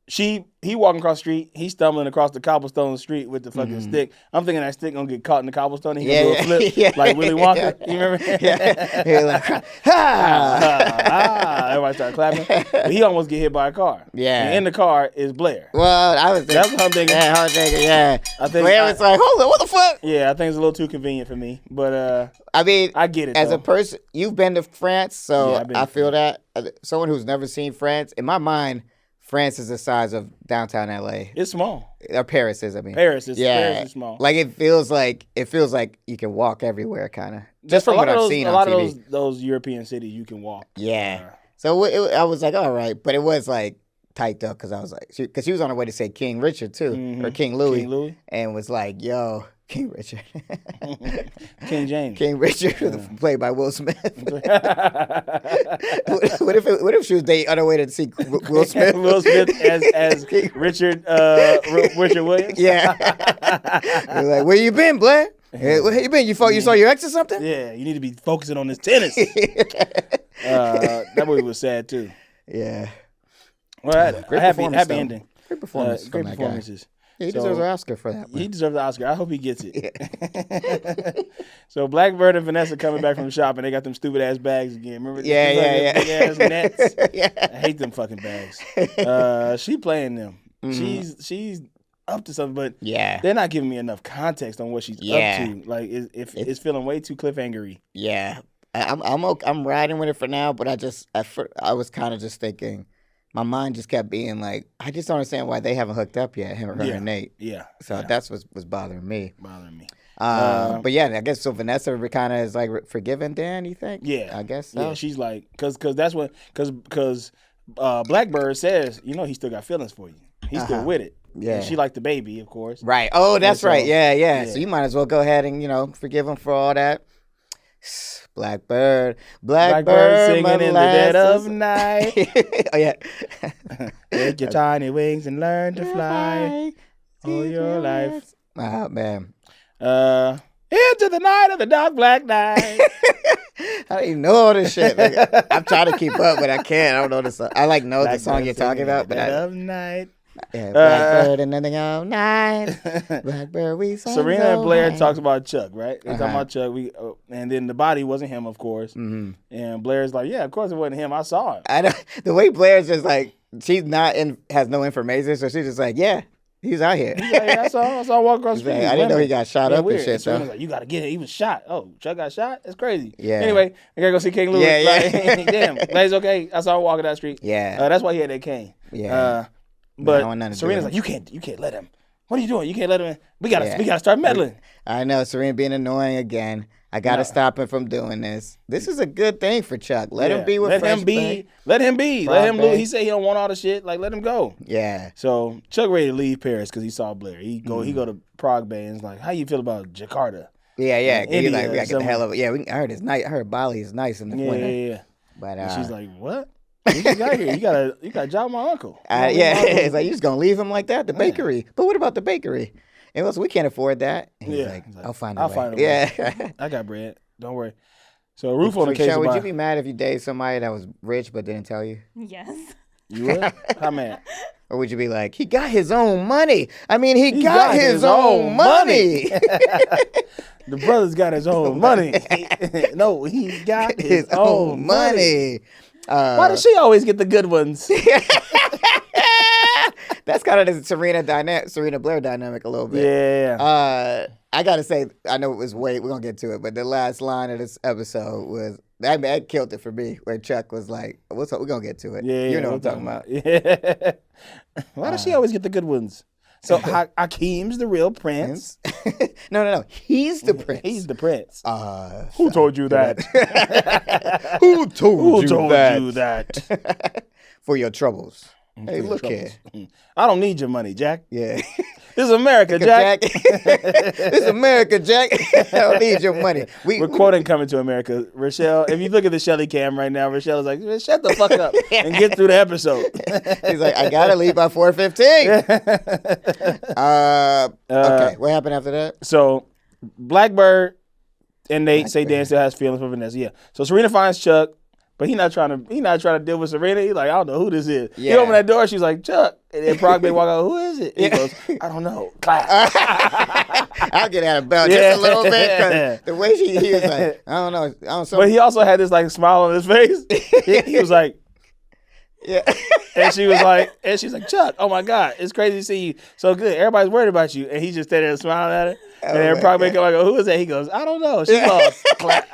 he walking across the street, he's stumbling across the cobblestone street with the fucking stick. I'm thinking that stick gonna get caught in the cobblestone and he gonna do a flip like Willy Wonka. You remember? He's like, everybody started clapping. But he almost get hit by a car. Yeah. And in the car is Blair. Well, I was thinking. That's what I'm thinking. Yeah, I was thinking, yeah. I think Blair was like, hold on, what the fuck? Yeah, I think it's a little too convenient for me. But I mean, I get it. As though. a person, you've been to France, so Yeah, I've been I to feel that. Someone who's never seen France, in my mind, France is the size of downtown LA. It's small. Or Paris is, I mean. Paris is small. Like it feels like you can walk everywhere, kind of. Just from what I've seen on TV. A lot of those European cities you can walk. Yeah. So I was like, all right, but it was like tight up because I was like, because she was on her way to say King Richard too, or King Louis, and was like, yo, King Richard, King James, King Richard, played by Will Smith. What if she was dating on her way to see Will Smith? Will Smith as Richard Williams. Yeah. Like, where you been, Blair? Hey, where you been? You saw your ex or something? Yeah, you need to be focusing on this tennis. That movie was sad too. Yeah. Well, happy ending. Great performance. Great performances. Yeah, he deserves an Oscar for that. He deserves the Oscar. I hope he gets it. So Blackbird and Vanessa coming back from shopping, they got them stupid ass bags again. Remember? Yeah. Big ass nets. Yeah. I hate them fucking bags. She playing them. Mm-hmm. She's up to something, but they're not giving me enough context on what she's up to. Like it's feeling way too cliffhangery. Yeah, I'm riding with it for now, but I was kind of just thinking. My mind just kept being like, I just don't understand why they haven't hooked up yet, her and Nate. Yeah. So that's what was bothering me. But yeah, I guess so Vanessa kind of is like forgiving Dan, you think? Yeah. I guess so. Yeah, she's like, because Blackbird says, he still got feelings for you. He's still with it. Yeah. And she liked the baby, of course. Right. Oh, that's right. Yeah. So you might as well go ahead and, forgive him for all that. Blackbird singing in the dead of molasses. night. Oh yeah. Take your tiny wings and learn to fly all your life. Oh man. Into the night of the dark black night. I don't even know all this shit. Like, I'm trying to keep up, but I can't. I don't know the song. I know the song you're talking about, but of night. Yeah, Blackbird and nothing all night. Blackbird, we sang Serena so and Blair high. talks about Chuck, right? They talking about Chuck. And then the body wasn't him, of course. Mm-hmm. And Blair's like, yeah, of course it wasn't him. I saw him. I know the way Blair's just like she's not in, has no information, so she's just like, yeah, he's out here. He's like, yeah, I saw him walk across the street. Like, I didn't know he got shot up weird. and shit. Serena's like, you gotta get it. He was shot. Oh, Chuck got shot. That's crazy. Yeah. Anyway, I gotta go see King Louis. Yeah. Like, damn, glad he's okay. I saw him walking down the street. Yeah. That's why he had that cane. Yeah. But I want nothing to do Serena's with like, you can't let him. What are you doing? You can't let him in. We gotta start meddling. I know Serena being annoying again. I gotta stop him from doing this. This is a good thing for Chuck. Let him be with Let Fresh him be. Bay. Let him be. Frog Let him. Bay. He said he don't want all the shit. Like, let him go. Yeah. So Chuck ready to leave Paris because he saw Blair. He go to Prague Bay and is like, how you feel about Jakarta? Yeah. He's India, like, we gotta get the hell over. Yeah, I heard it's nice. I heard Bali is nice in the winter. Yeah. But And she's like, what? You just got here. You gotta job my uncle. yeah, it's like you just gonna leave him like that? The bakery. But what about the bakery? And also, we can't afford that. And he's like, I'll find a way. Yeah. I got bread. Don't worry. So a roof on the case. Michelle, would you be mad if you dated somebody that was rich but didn't tell you? Yes. You would? How mad? Or would you be like, he got his own money? I mean, he got his own money. The brother's got his own money. No, he got his own money. Why does she always get the good ones? That's kind of the Serena Blair dynamic a little bit. Yeah. I gotta say, I know it was we're gonna get to it, but the last line of this episode was that killed it for me. Where Chuck was like, "What's up? We're gonna get to it." Yeah, you know what I'm talking about. Yeah. Why does she always get the good ones? So Hakeem's the real prince. No. He's the prince. He's the prince. Who told you that? Who told you that? For your troubles. Hey, look here. I don't need your money, Jack. Yeah. This is America, Jack. This is America, Jack. I don't need your money. We're quoting Coming to America. Rochelle, if you look at the Shelly cam right now, Rochelle is like, shut the fuck up and get through the episode. He's like, I gotta leave by 4:15. Okay, what happened after that? So Blackbird and Nate say Dan still has feelings for Vanessa. Yeah. So Serena finds Chuck, but he's not trying to deal with Serena. He's like, I don't know who this is. Yeah. He opened that door. She's like, Chuck. And then Prague Bay walk out. Who is it? He goes, I don't know. Clap. I'll get out of belt just a little bit because the way he was like, I don't know. But he also had this like smile on his face. He was like, yeah. And she's like, Chuck, oh my God, it's crazy to see you so good. Everybody's worried about you. And he just standing there smiling at her. And then Prague Bay come like, who is that? He goes, I don't know. She lost. Clap.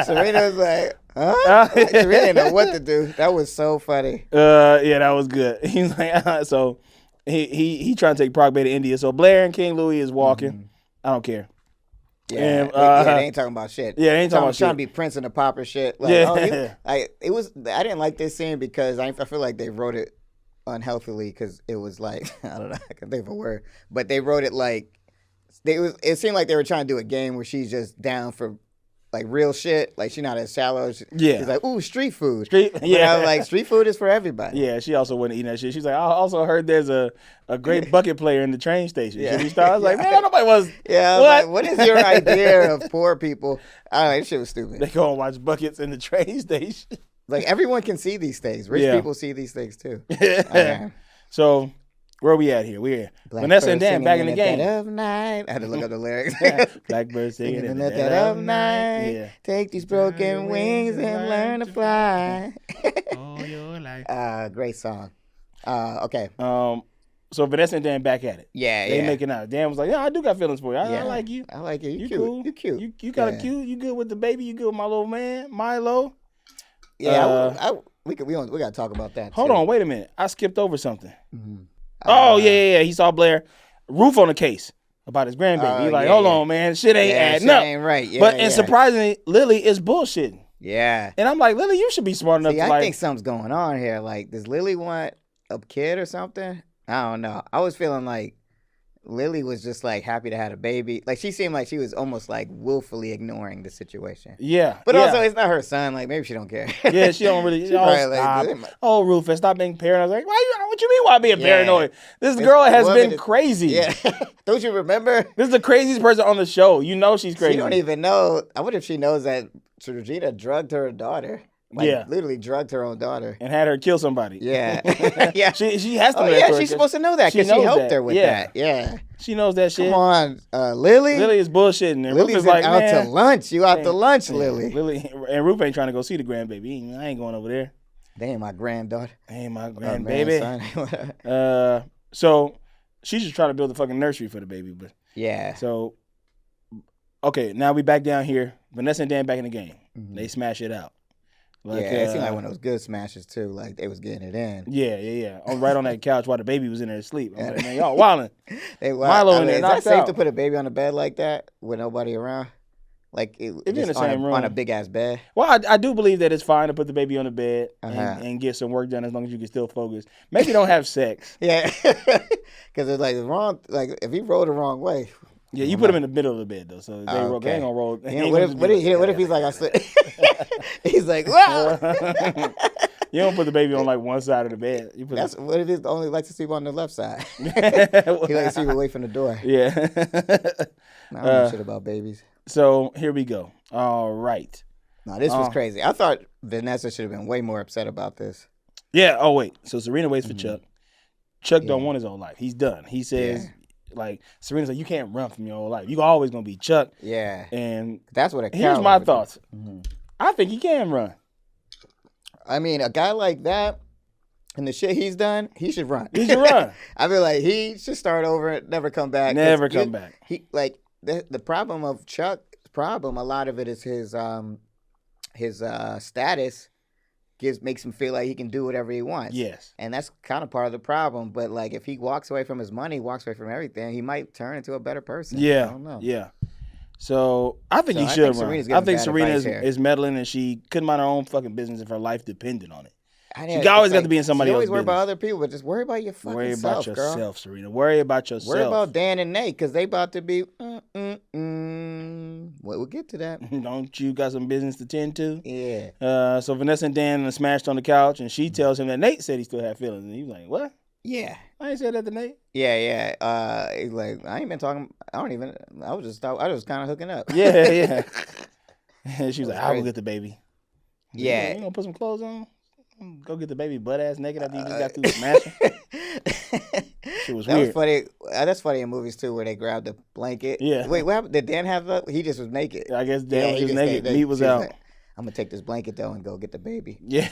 Serena was like, huh? Serena didn't know what to do. That was so funny. Yeah, that was good. He's like, so he trying to take Prague Bay to India. So Blair and King Louis is walking. Mm-hmm. I don't care. Yeah, and, they ain't talking about shit. Yeah, they ain't talking about shit. Trying to be Prince and the Popper shit. Like, yeah. I didn't like this scene because I feel like they wrote it unhealthily because it was like, I don't know, I can think of a word, but they wrote it like, it seemed like they were trying to do a game where she's just down for like real shit. Like she's not as shallow. She's like, ooh, street food. Yeah. I was like, street food is for everybody. Yeah, she also wasn't eating that shit. She's like, I also heard there's a great bucket player in the train station. Yeah. Should we start? I was like, man, nobody was. Yeah, what? Like, what is your idea of poor people? I don't know, that shit was stupid. They go and watch buckets in the train station. Like everyone can see these things. Rich people see these things too. Yeah. So where we at here? We're Vanessa and Dan back in the game. Of night. I had to look up the lyrics. Blackbird singing in the dead of night. Yeah. Take these broken wings and learn to fly. All your life. Great song. Okay. So Vanessa and Dan back at it. Yeah, they making out. Dan was like, yeah, I do got feelings for you. I like you. I like you. You cute. Cool. You cute. You got a cute. You good with the baby. You good with my little man, Milo. Yeah, we got to talk about that. Hold on, wait a minute. I skipped over something. Mm-hmm. Yeah. He saw Blair roof on the case about his grandbaby. He's like, hold on, man, shit ain't adding up. Ain't right. Yeah, but surprisingly, Lily is bullshitting. Yeah. And I'm like, Lily, you should be smart enough to I think something's going on here. Like, does Lily want a kid or something? I don't know. I was feeling like Lily was just like happy to have a baby. Like she seemed like she was almost like willfully ignoring the situation. Yeah. But yeah. also, it's not her son. Like maybe she don't care. Yeah, she don't really. probably Stop. like, Oh, Rufus, stop being paranoid. I was like, what you mean? Why being Yeah. paranoid? This This girl has woman been is- crazy. Yeah. Don't you remember? This is the craziest person on the show. You know she's crazy. She don't even know. I wonder if she knows that Regina drugged her daughter. Like, Yeah. literally drugged her own daughter. and had her kill somebody. Yeah. Yeah. She has to Oh know that yeah, story, she's 'cause supposed to know that she because she knows helped that. her with Yeah. that. Yeah. She knows that shit. Come on, Lily. Lily is bullshitting. And Lily's Rufus like, out man, to lunch. You out to lunch, yeah, Lily. Lily and Rufus ain't trying to go see the grandbaby. I ain't going over there. They ain't my granddaughter. Ain't my Or grandbaby. grandson. So she's just trying to build a fucking nursery for the baby. But Yeah. so okay, now we back down here. Vanessa and Dan back in the game. Mhm. They smash it out. Yeah, it seemed like one of those good smashes too. Like they was getting it in. Yeah. I'm right on that couch while the baby was in there asleep. I'm like, man, y'all wildin'. Hey, Milo in there is knocked that safe out. to put a baby on a bed like that with nobody around? Like If you're in just the same room. on a big ass bed. Well, I do believe that it's fine to put the baby on the bed Uh-huh. and get some work done as long as you can still focus. Maybe don't have sex. Yeah, because it's like the wrong. Like if he rolled the wrong way. Yeah, you put him in the middle of the bed though, so they, roll, they ain't gonna roll. they You know, ain't what gonna if just be what if he's like I said? He's like, wow. You don't put the baby on like one side of the bed. You put That's what if he only likes to sleep on the left side. He it. likes to sleep away from the door. Yeah. I don't know shit about babies. So here we go. All right. No, this was crazy. I thought Vanessa should have been way more upset about this. Yeah. Oh wait. So Serena waits for Chuck. Chuck don't Yeah. want his own life. He's done. He says, like Serena's like, you can't run from your whole life. You always gonna be Chuck. Yeah, And that's what a cow here's my would do. thoughts. Mhm. I think he can run. I mean, a guy like that and the shit he's done, he should run. He should run. I feel like he should start over, never come back. 'Cause Never come back. He like the problem of Chuck's problem. A lot of it is his status makes him feel like he can do whatever he wants. Yes. And that's kind of part of the problem. But like, if he walks away from his money, walks away from everything, he might turn into a better person. Yeah. I don't know. Yeah. So I think So he I should think run. Serena's I giving think bad Serena advice here. is meddling, and she couldn't mind her own fucking business if her life depended on it. I She know, always it's got to be in somebody she always else's worry about business. other people, but just worry about your fucking Worry about self, yourself, girl. Serena. Worry about yourself. Worry about Dan and Nate because they about to be. We'll get to that. Don't you got some business to tend to? Yeah. So Vanessa and Dan are smashed on the couch, and she tells him that Nate said he still had feelings, and he's like, "What? Yeah. I ain't said that to Nate." Yeah. He's like, I ain't been talking. I was kind of hooking up. Yeah. And she was like, That's "I will crazy. get the baby." Yeah. You gonna put some clothes on? Go get the baby butt ass naked after you just got through smashing. Shit was That weird. was funny. That's funny in movies too, where they grab the blanket. Yeah. Wait, what happened? Did Dan have that? He just was naked. I guess Dan was he just just naked. stayed Meat was She out. like, I'm gonna take this blanket though and go get the baby. Yeah.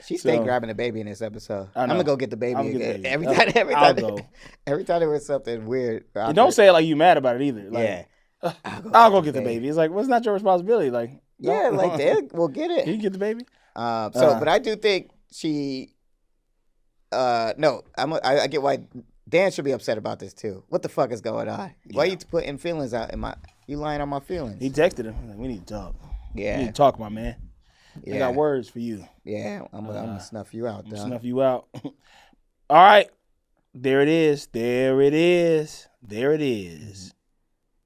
She stayed So- grabbing the baby in this episode. I I'm know. gonna go get the baby I'ma get the again. baby. Every I'll time, go. every time there was something weird. You don't say it like you mad about it either. Like, Yeah. I'll go get the baby. It's like, well, it's not your responsibility. Like, Yeah, no. like they will get You it. can get the baby. But I do think she. No, I get why Dan should be upset about this too. What the fuck is going on? Why Yeah. you putting feelings out in my? You lying on my feelings? He texted him. Like, we need to talk. Yeah. We need to talk, my man. I Yeah. got words for you. Yeah, I'm gonna snuff you out, I'm though. gonna snuff you out. All right. There it is. There it is. There it is.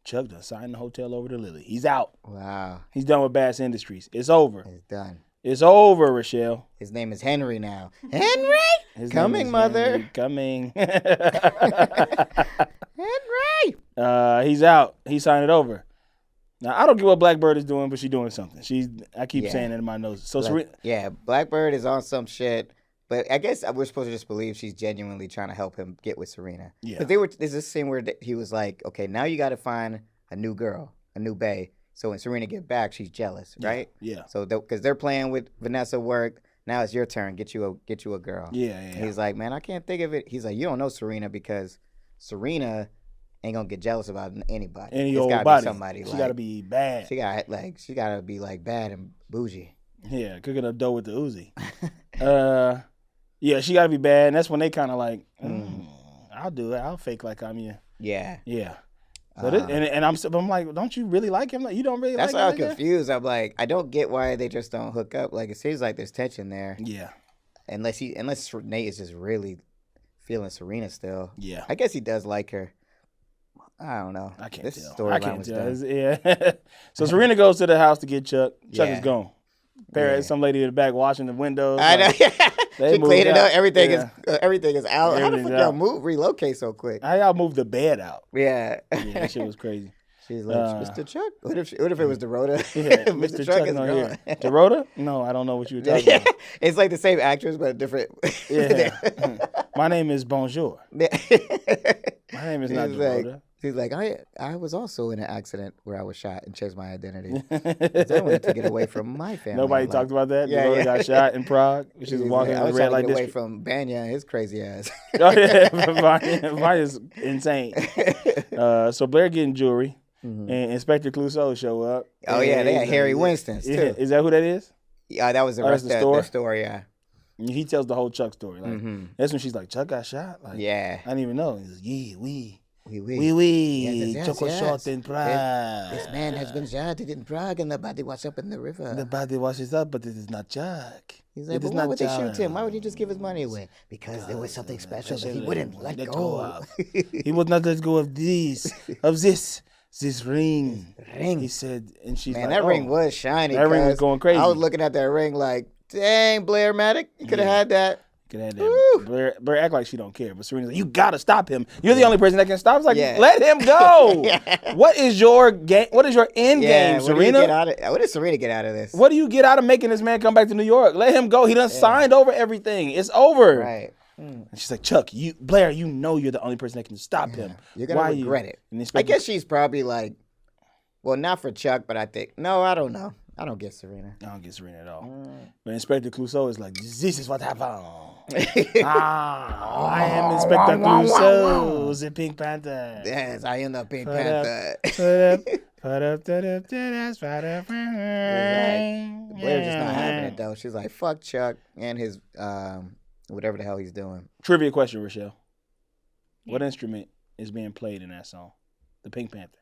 Chuck done signed the hotel over to Lily. He's out. Wow, He's done with Bass Industries. It's over. it's done. It's over, Rochelle. His name is Henry now. Henry, His Coming, name is mother. Henry. Coming. Henry. He's out. He signed it over. Now I don't get what Blackbird is doing, but she's doing something. I keep Yeah. saying it in my nose. So Like, yeah, Blackbird is on some shit, but I guess we're supposed to just believe she's genuinely trying to help him get with Serena. Yeah. Because there's this scene where he was like, okay, now you got to find a new girl, a new bae. So when Serena get back, she's jealous, right? Yeah. So because they're playing with Vanessa work, now it's your turn. Get you a girl. Yeah. And he's like, man, I can't think of it. He's like, you don't know Serena because Serena ain't gonna get jealous about anybody. Any It's old gotta body. Be somebody She like, gotta be bad. She gotta be like bad and bougie. Yeah, cooking up dough with the Uzi. Yeah, she gotta be bad, and that's when they kind of like, I'll do it. I'll fake like I'm you. Yeah. Yeah. So this, and I'm like, don't you really like him? Like, you don't really That's like why him? I'm nigga? confused. I'm like, I don't get why they just don't hook up. Like it seems like there's tension there, Yeah. unless Nate is just really feeling Serena still. Yeah. I guess he does like her. I don't know. I can't this tell. Storyline was done. Yeah. So Serena goes to the house to get Chuck. Chuck Yeah. is gone. Yeah. Some lady in the back washing the windows. I know. like, they She moved cleaned it out. up. Everything Yeah. everything is out. How the Everything's fuck y'all out. relocate so quick? How y'all moved the bed out? Yeah. Yeah, that shit was crazy. She's like, Mr. Chuck. What if it was Dorota? Yeah, Mr. Chuck is not gone. here. Dorota? No, I don't know what you were talking about. It's like the same actress but a different. Yeah. My name is Bonjour. My name is not She's Dorota. She's like, I was also in an accident where I was shot and changed my identity. 'Cause I wanted to get away from my family. Nobody Like, talked about that. Yeah, Dorota yeah. got shot in Prague. She was she's walking like, in I the was red trying light to get away district. from Banya and his crazy ass. Oh yeah, Vanya's insane. So Blair getting jewelry, and Inspector Clouseau show up. Oh yeah, they And had he's Harry like, Winston's too. Yeah, is that who that is? Yeah, that was the Oh, rest that's of the store? their story. Yeah, And he tells the whole Chuck story. Like that's when she's like, Chuck got shot. Like, yeah. I didn't even know. He's like, yeah, we. Oui. Oui, Yes, Choco yes. shot in Prague. This man has been shot in Prague and the body washed up in the river. The body washes up, but it is not Chuck. He's like, It but is why not would they Chuck. shoot him? Why would he just give his money away? Because there was something special that he wouldn't let go. of. He would not let go of this ring. Ring. He said, and she's Man, like, that oh. ring was shiny. That ring was cuz going crazy. I was looking at that ring like, dang, Blair Matic, you could have had that. Could have Woo. that. Blair act like she don't care, but Serena's like, you gotta stop him. You're the only person that can stop. It's like, Yeah. let him go. Yeah. What is your game? What is your end game, What do you Serena? get out of, what did Serena get out of this? What do you get out of making this man come back to New York? Let him go. He done signed over everything. It's over. Right. And she's like, Chuck, Blair, you know you're the only person that can stop him. You're going to regret it. And I guess she's probably like, well, not for Chuck, but I think, no, I don't know. I don't get Serena. I don't get Serena at all. But Inspector Clouseau is like, this is what happened. I am Inspector Clouseau, the Pink Panther. Yes, I am the Pink Put Panther. Blair's just not having it though. She's like, fuck Chuck and his whatever the hell he's doing. Trivia question, Rochelle. What instrument is being played in that song? The Pink Panther.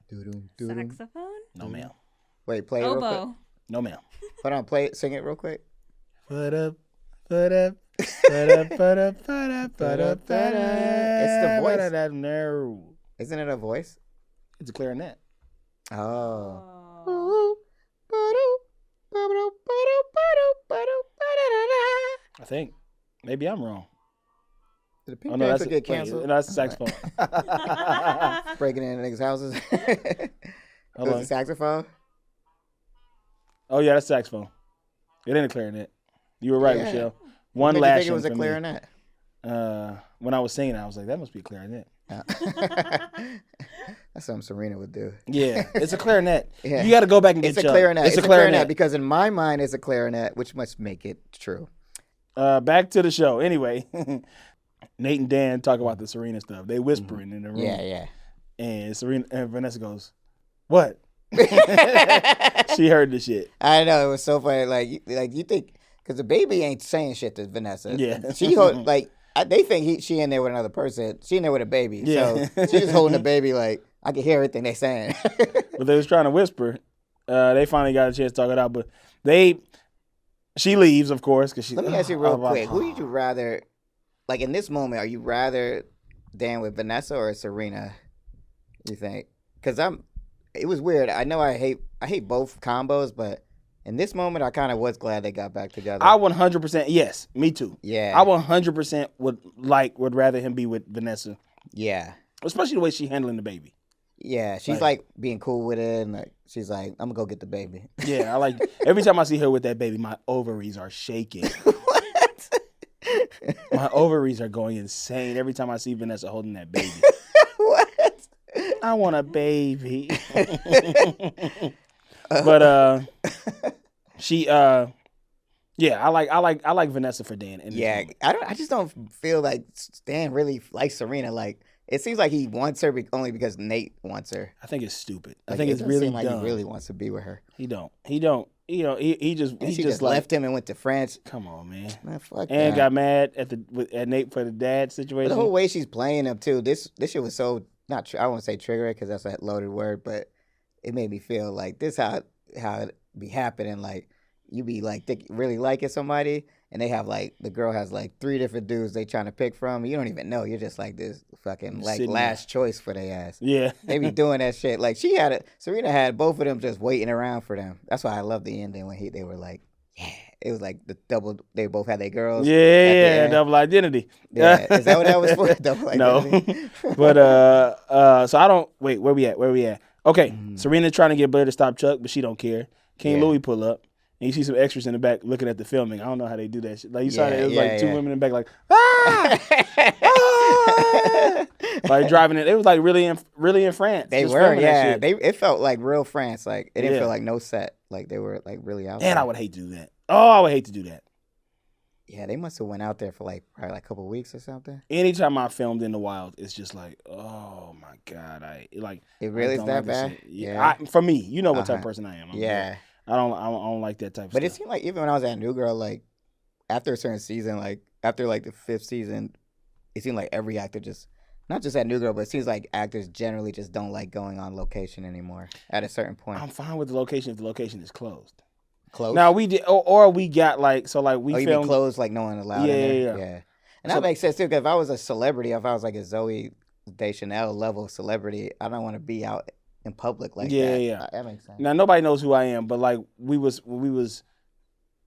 Saxophone? No, ma'am. Wait, play it real quick. Oboe. No, ma'am. Hold on, play it, sing it real quick. It's the voice. No. Isn't it a voice? It's a clarinet. Oh. I think. Maybe I'm wrong. Did the Pink Oh, no, Panther that's get canceled? No, that's the saxophone. Breaking in niggas' houses. It Hold was on. a saxophone? Oh yeah, that's saxophone. It ain't a clarinet. You were right, Yeah. Michelle. What One made you last think it was a for me. clarinet? When I was singing, I was like, that must be a clarinet. That's something Serena would do. Yeah, it's a clarinet. Yeah. You got to go back and get It's a Chuck. clarinet. It's a clarinet. because in my mind it's a clarinet, which must make it true. Back to the show. Anyway, Nate and Dan talk about the Serena stuff. They whispering in the room. Yeah. And Vanessa goes, "What?" She heard the shit. I know, it was so funny. Like you think, because the baby ain't saying shit to Vanessa. Yeah. They think she in there with another person. She in there with a baby. Yeah. So she's just holding the baby like, I can hear everything they saying. But they was trying to whisper. They finally got a chance to talk it out, but she leaves, of course, because she. Let me ask you real quick. Who would you rather, like in this moment, are you rather Dan with Vanessa or Serena, you think? Because it was weird. I know I hate both combos, but in this moment, I kind of was glad they got back together. I 100%, yes, me too. Yeah. I 100% would rather him be with Vanessa, Yeah. especially the way she handling the baby. Yeah, she's like being cool with it, and like she's like, "I'm gonna go get the baby." Yeah, I like every time I see her with that baby, my ovaries are shaking. What? My ovaries are going insane every time I see Vanessa holding that baby. What? I want a baby. But she yeah, I like Vanessa for Dan. In this moment. I just don't feel like Stan really likes Serena. Like it seems like he wants her only because Nate wants her. I think it's stupid. Like, I think it's doesn't really seem like dumb. he really wants to be with her. He don't. You know, he just like, left him and went to France. come on, man. Man, fuck And that. got mad at Nate for the dad But situation. the whole way she's playing him too. This shit was so not. I won't say trigger because that's a loaded word, but it made me feel like this how it be happening. Like you be like really liking somebody, and they have like the girl has like 3 different dudes they trying to pick from. You don't even know. You're just like this fucking like last choice for their ass. Yeah. They be doing that shit. Like Serena had both of them just waiting around for them. That's why I love the ending when they were like, yeah. It was like the double. They both had their girls. Yeah, double identity. Yeah, is that what that was for? Double identity. No, but so I don't wait. Where we at? Okay, Serena trying to get Blair to stop Chuck, but she don't care. King Louis pull up, and you see some extras in the back looking at the filming. I don't know how they do that shit. Like you saw that it was like 2 women in the back, like like driving it. It was like really in France. They were, yeah. It felt like real France. Like it didn't feel like no set. Like they were like really out there. And I would hate to do that. Oh, I would hate to do that. Yeah, they must have went out there for like probably like a couple of weeks or something. Anytime I filmed in the wild, it's just like, oh my God, it really is that bad. Yeah, for me, you know what type of person I am. I don't like that type of stuff. But it seemed like even when I was at New Girl, like after a certain season, like after like the 5th season, it seemed like every actor just. Not just at New Girl, but it seems like actors generally just don't like going on location anymore at a certain point. I'm fine with the location if the location is closed. Closed? Now we did, or we got like, so like we filmed. You mean closed, like no one allowed in there? Yeah. And that makes sense too, because if I was a celebrity, if I was like a Zoe Deschanel level celebrity, I don't want to be out in public like that. Yeah. That makes sense. Now nobody knows who I am, but like we was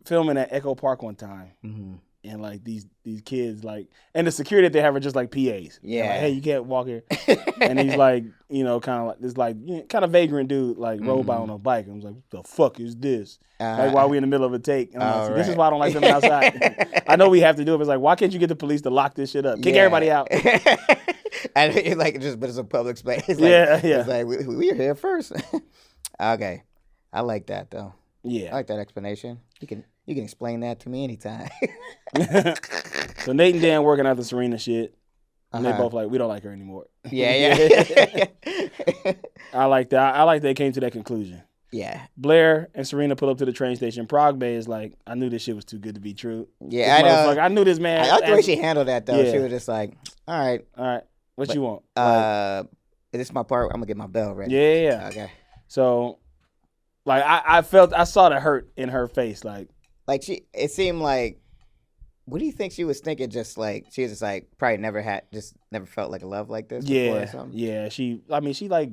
filming at Echo Park one time. Mm-hmm. And like these kids like, and the security that they have are just like PAs. Yeah. Like, hey, you can't walk here. And he's like, kind of like this like kind of vagrant dude like rode by on a bike. And I was like, what the fuck is this? Like while we in the middle of a take. And I'm like, this is why I don't like filming outside. I know we have to do it. But it's like, why can't you get the police to lock this shit up? Kick everybody out. And it's like but it's a public space. It's It's like we're here first. Okay, I like that though. Yeah, I like that explanation. You can explain that to me anytime. So Nate and Dan working out the Serena shit. And they both like, we don't like her anymore. Yeah. I like that. I like they came to that conclusion. Yeah. Blair and Serena pull up to the train station. Prague Bay is like, I knew this shit was too good to be true. Yeah, I know. I knew this man. I like the way she handled that though. Yeah. She was just like, all right. What you want? This is my part. I'm gonna get my bell ready. Yeah. Okay. So, like, I saw the hurt in her face. Like it seemed like, what do you think she was thinking? Just like, she was just like, probably never felt like a love like this before or something? Yeah. She like,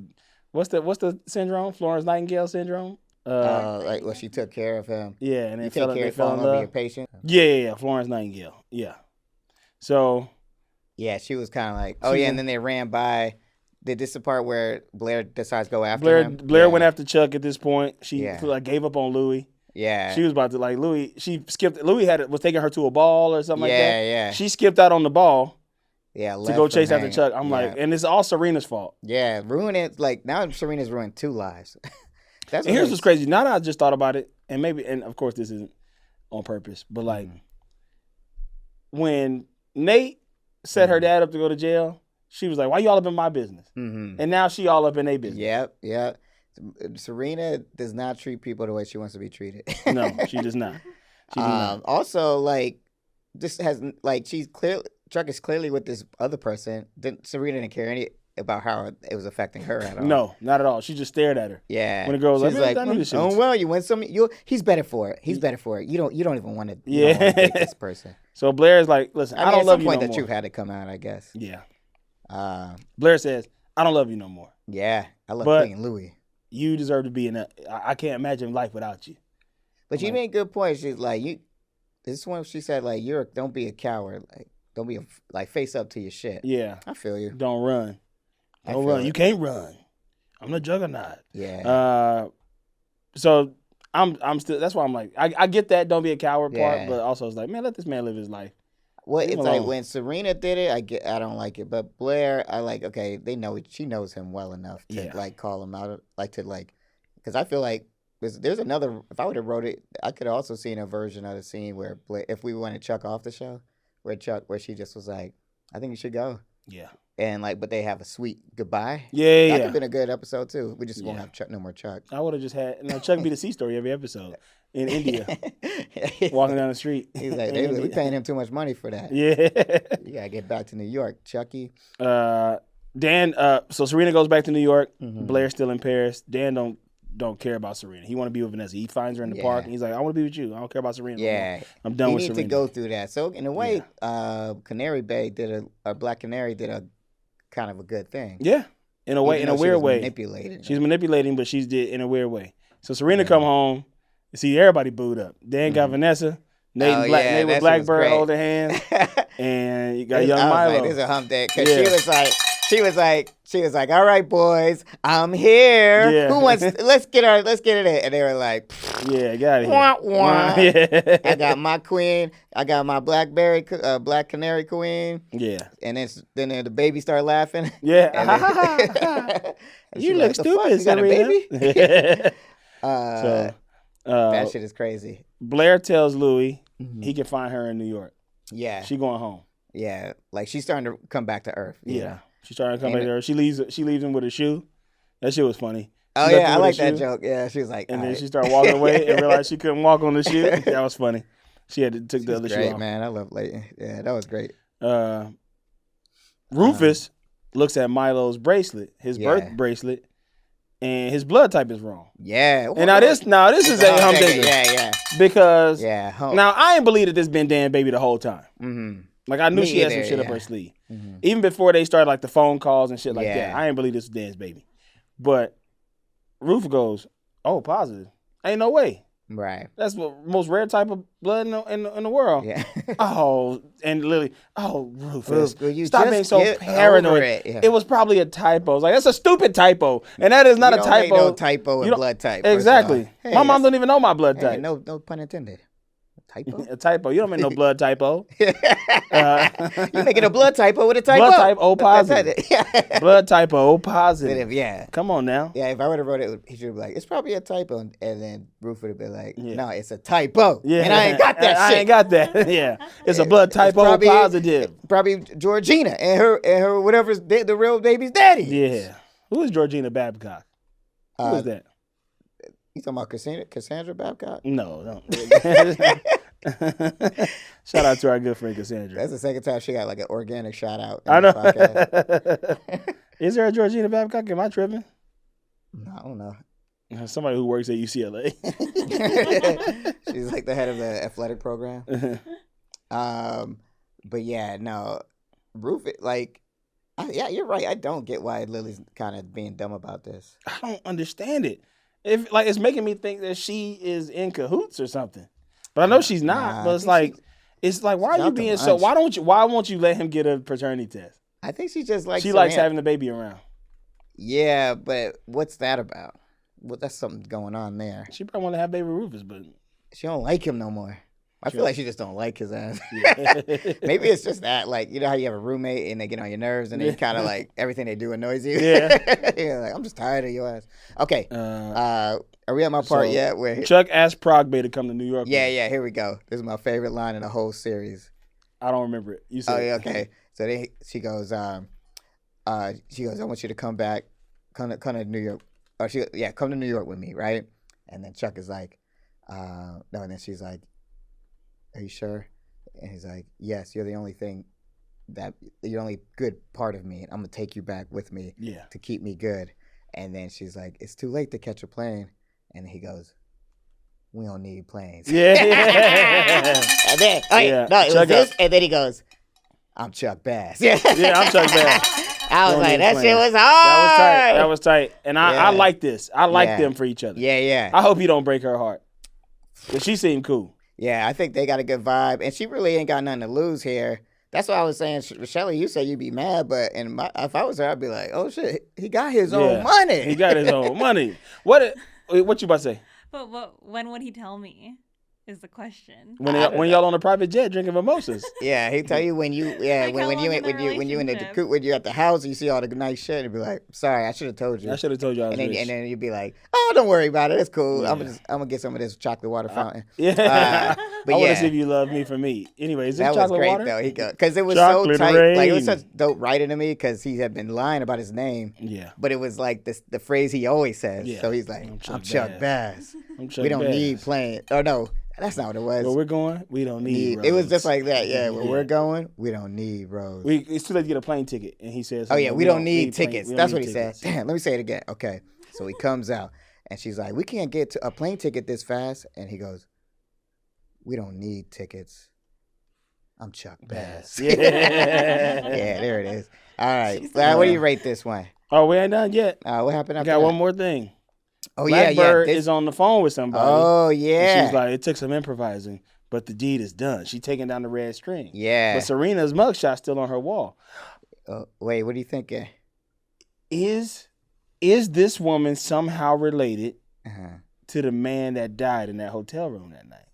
what's the syndrome? Florence Nightingale syndrome? Like, she took care of him. Yeah. And then fall in love with your patient? Yeah. Florence Nightingale. Yeah. So. Yeah, she was kind of like, and then they ran by. Did this the part where Blair decides to go after him? Blair went after Chuck at this point. She like gave up on Louis. Yeah. She was about to like Louis. She skipped. Louis was taking her to a ball or something like that. Yeah. She skipped out on the ball. Yeah. To go chase after Chuck. I'm like, and it's all Serena's fault. Yeah, ruining like now Serena's ruined 2 lives. Here's what's crazy. Now that I just thought about it, and of course this isn't on purpose, but like when Nate set her dad up to go to jail, she was like, why you all up in my business? Mm-hmm. And now she all up in their business. Yep. Serena does not treat people the way she wants to be treated. No, she does not. Also, like, this has, like, Chuck is clearly with this other person. Serena didn't care about how it was affecting her at all. No, not at all. She just stared at her. Yeah. When the girl was like, you win some. He's better for it. He's better for it. You don't even want to. Date this person. So Blair's like, listen, I don't love you no more. At some point, the truth had to come out, I guess. Yeah. Blair says, I don't love you no more. Yeah, I love King Louis. You deserve to be in a. I can't imagine life without you. But she made a good point. She's like, this one she said, like, don't be a coward. Like, don't be face up to your shit. Yeah. I feel you. Don't run. Don't run. You can't run. I'm the juggernaut. Yeah. So I'm still. That's why I'm like, I get that. Don't be a coward part, but also it's like, man, let this man live his life. Well, it's like when Serena did it, I don't like it. But Blair, I like. Okay, they know she knows him well enough to like call him out, because I feel like there's another. If I would have wrote it, I could have also seen a version of the scene where Blair, if we wanted Chuck off the show, where she just was like, I think you should go. Yeah. And but they have a sweet goodbye. Yeah. That could have been a good episode too. We just won't have Chuck, no more Chuck. I would have just had Chuck be the C story every episode in India, walking down the street. He's like, we paying him too much money for that. Yeah. You gotta get back to New York, Chucky. Dan. So Serena goes back to New York. Mm-hmm. Blair's still in Paris. Dan don't don't care about Serena. He want to be with Vanessa. He finds her in the park, and he's like, I want to be with you. I don't care about Serena. Yeah. I'm done with He Serena. needs to go through that. So in a way, Canary Bay Black Canary did a kind of a good thing. Yeah. In a way, in a weird way. She's manipulating, but she's did in a weird way. So Serena come home, see everybody booed up. Dan got Vanessa. Nate with Blackbird holding hands, and you got young Milo. Like, this is a hump day because she was like, all right, boys, I'm here. Yeah. Who wants? Let's get it in. And they were like, yeah, got it. Wah, wah. Yeah. I got my queen. I got my Black Canary queen. Yeah. And then the baby started laughing. Yeah. You look stupid, you got a baby? So that shit is crazy. Blair tells Louis he can find her in New York. Yeah. She going home. Yeah. Like she's starting to come back to earth. Yeah. She's starting to come back to earth. She leaves him with a shoe. That shit was funny. Oh yeah, I like that joke. Yeah, she was like, and then she started walking away and realized she couldn't walk on the shoe. That was funny. She had to took the other shoe off. Great, man. I love Leighton. Yeah, that was great. Rufus looks at Milo's bracelet, his birth bracelet, and his blood type is wrong. Yeah. And now this is a humdinger. Yeah. Because now I ain't believe that this been Dan baby the whole time. Mm-hmm. Like I knew she had some shit up her sleeve. Mm-hmm. Even before they started like the phone calls and shit like that. I ain't believe this was Dan's baby. But Rufus goes, oh, positive. Ain't no way. Right. That's the most rare type of blood in the world. Yeah. Oh, and Lily, Rufus, you stop being so paranoid. It was probably a typo. It's like, that's a stupid typo. And that is not a typo. Make no typo in blood type. Exactly. Hey, my mom don't even know my blood type. No pun intended. Typo? A typo. You don't make no blood typo. You making a blood typo with a typo? Blood type O positive. Blood type O positive. Yeah. Come on now. Yeah, if I would have wrote it, he should be like, it's probably a typo. And then Rufus would have been like, no, it's a typo. Yeah. And I ain't got that shit. I ain't got that. Yeah. It's a blood type O positive. Probably Georgina and her whatever's the real baby's daddy. Yeah. Who is Georgina Babcock? Who is that? You talking about Cassandra Babcock? No. Shout out to our good friend Cassandra. That's the second time she got like an organic shout out. I know. Is there a Georgina Babcock? Am I tripping? No, I don't know. Somebody who works at UCLA. She's like the head of the athletic program. But yeah, no, Rufus, like, yeah, you're right. I don't get why Lily's kind of being dumb about this. I don't understand it. It's making me think that she is in cahoots or something. But I know she's not. But it's like, why are you being so? Why won't you let him get a paternity test? I think she just likes. She likes having the baby around. Yeah, but what's that about? Well, that's something going on there. She probably want to have baby Rufus, but she don't like him no more. I feel like she just don't like his ass. Yeah. Maybe it's just that, like, you know how you have a roommate and they get on your nerves and they kind of like everything they do annoys you. Yeah. Yeah, like, I'm just tired of your ass. Okay. Are we at my part yet? Where Chuck asked Progbe to come to New York. Yeah. Here we go. This is my favorite line in the whole series. I don't remember it. You said. Oh yeah. Okay. So she goes. I want you to come back. Come to New York. Or come to New York with me, right? And then Chuck is like, no. And then she's like, are you sure? And he's like, yes, you're the only good part of me. I'm going to take you back with me to keep me good. And then she's like, it's too late to catch a plane. And he goes, we don't need planes. Yeah. And then, it was this. And then he goes, I'm Chuck Bass. Yeah, I'm Chuck Bass. I was like, that shit was hard. That was tight. And I like this. I like them for each other. Yeah. I hope you don't break her heart. But she seemed cool. Yeah, I think they got a good vibe, and she really ain't got nothing to lose here. That's what I was saying. Shelly, you said you'd be mad, but if I was her, I'd be like, oh shit, he got his own money. He got his own money. What you about to say? But when would he tell me? Is the question. When y'all on a private jet drinking mimosas. Yeah, he tell you when you like when you're at the house and you see all the nice shit and be like, sorry, I should have told you. I should have told you I was rich. And then you'd be like, oh, don't worry about it, it's cool. Yeah. I'm gonna get some of this chocolate water fountain. But I want to see if you love me for me. Anyway, is this chocolate water? That was great though. Because it was chocolate so tight. rain. Like it was such dope writing to me because he had been lying about his name. Yeah. But it was like the phrase he always says. Yeah. So he's like, I'm Chuck Bass. We don't need planes. Oh no. That's not what it was. Where we're going, we don't need roads. It was just like that, yeah. Where we're going, we don't need roads. It's too late to get a plane ticket. And he says, oh, yeah, we don't need tickets. That's what he said. Damn, let me say it again. Okay. So he comes out, And she's like, we can't get to a plane ticket this fast. And he goes, we don't need tickets. I'm Chuck Bass. Yeah. Yeah, there it is. All right. Blair, what do you rate this one? Oh, we ain't done yet. What happened I after got that? one more thing. Oh, Blackbird yeah. is on the phone with somebody. Oh, And yeah. she's like, it took some improvising, but the deed is done. She taking down the red string. Yeah. But Serena's mugshot's still on her wall. Wait, what are you thinking? Is this woman somehow related Uh-huh. to the man that died in that hotel room that night?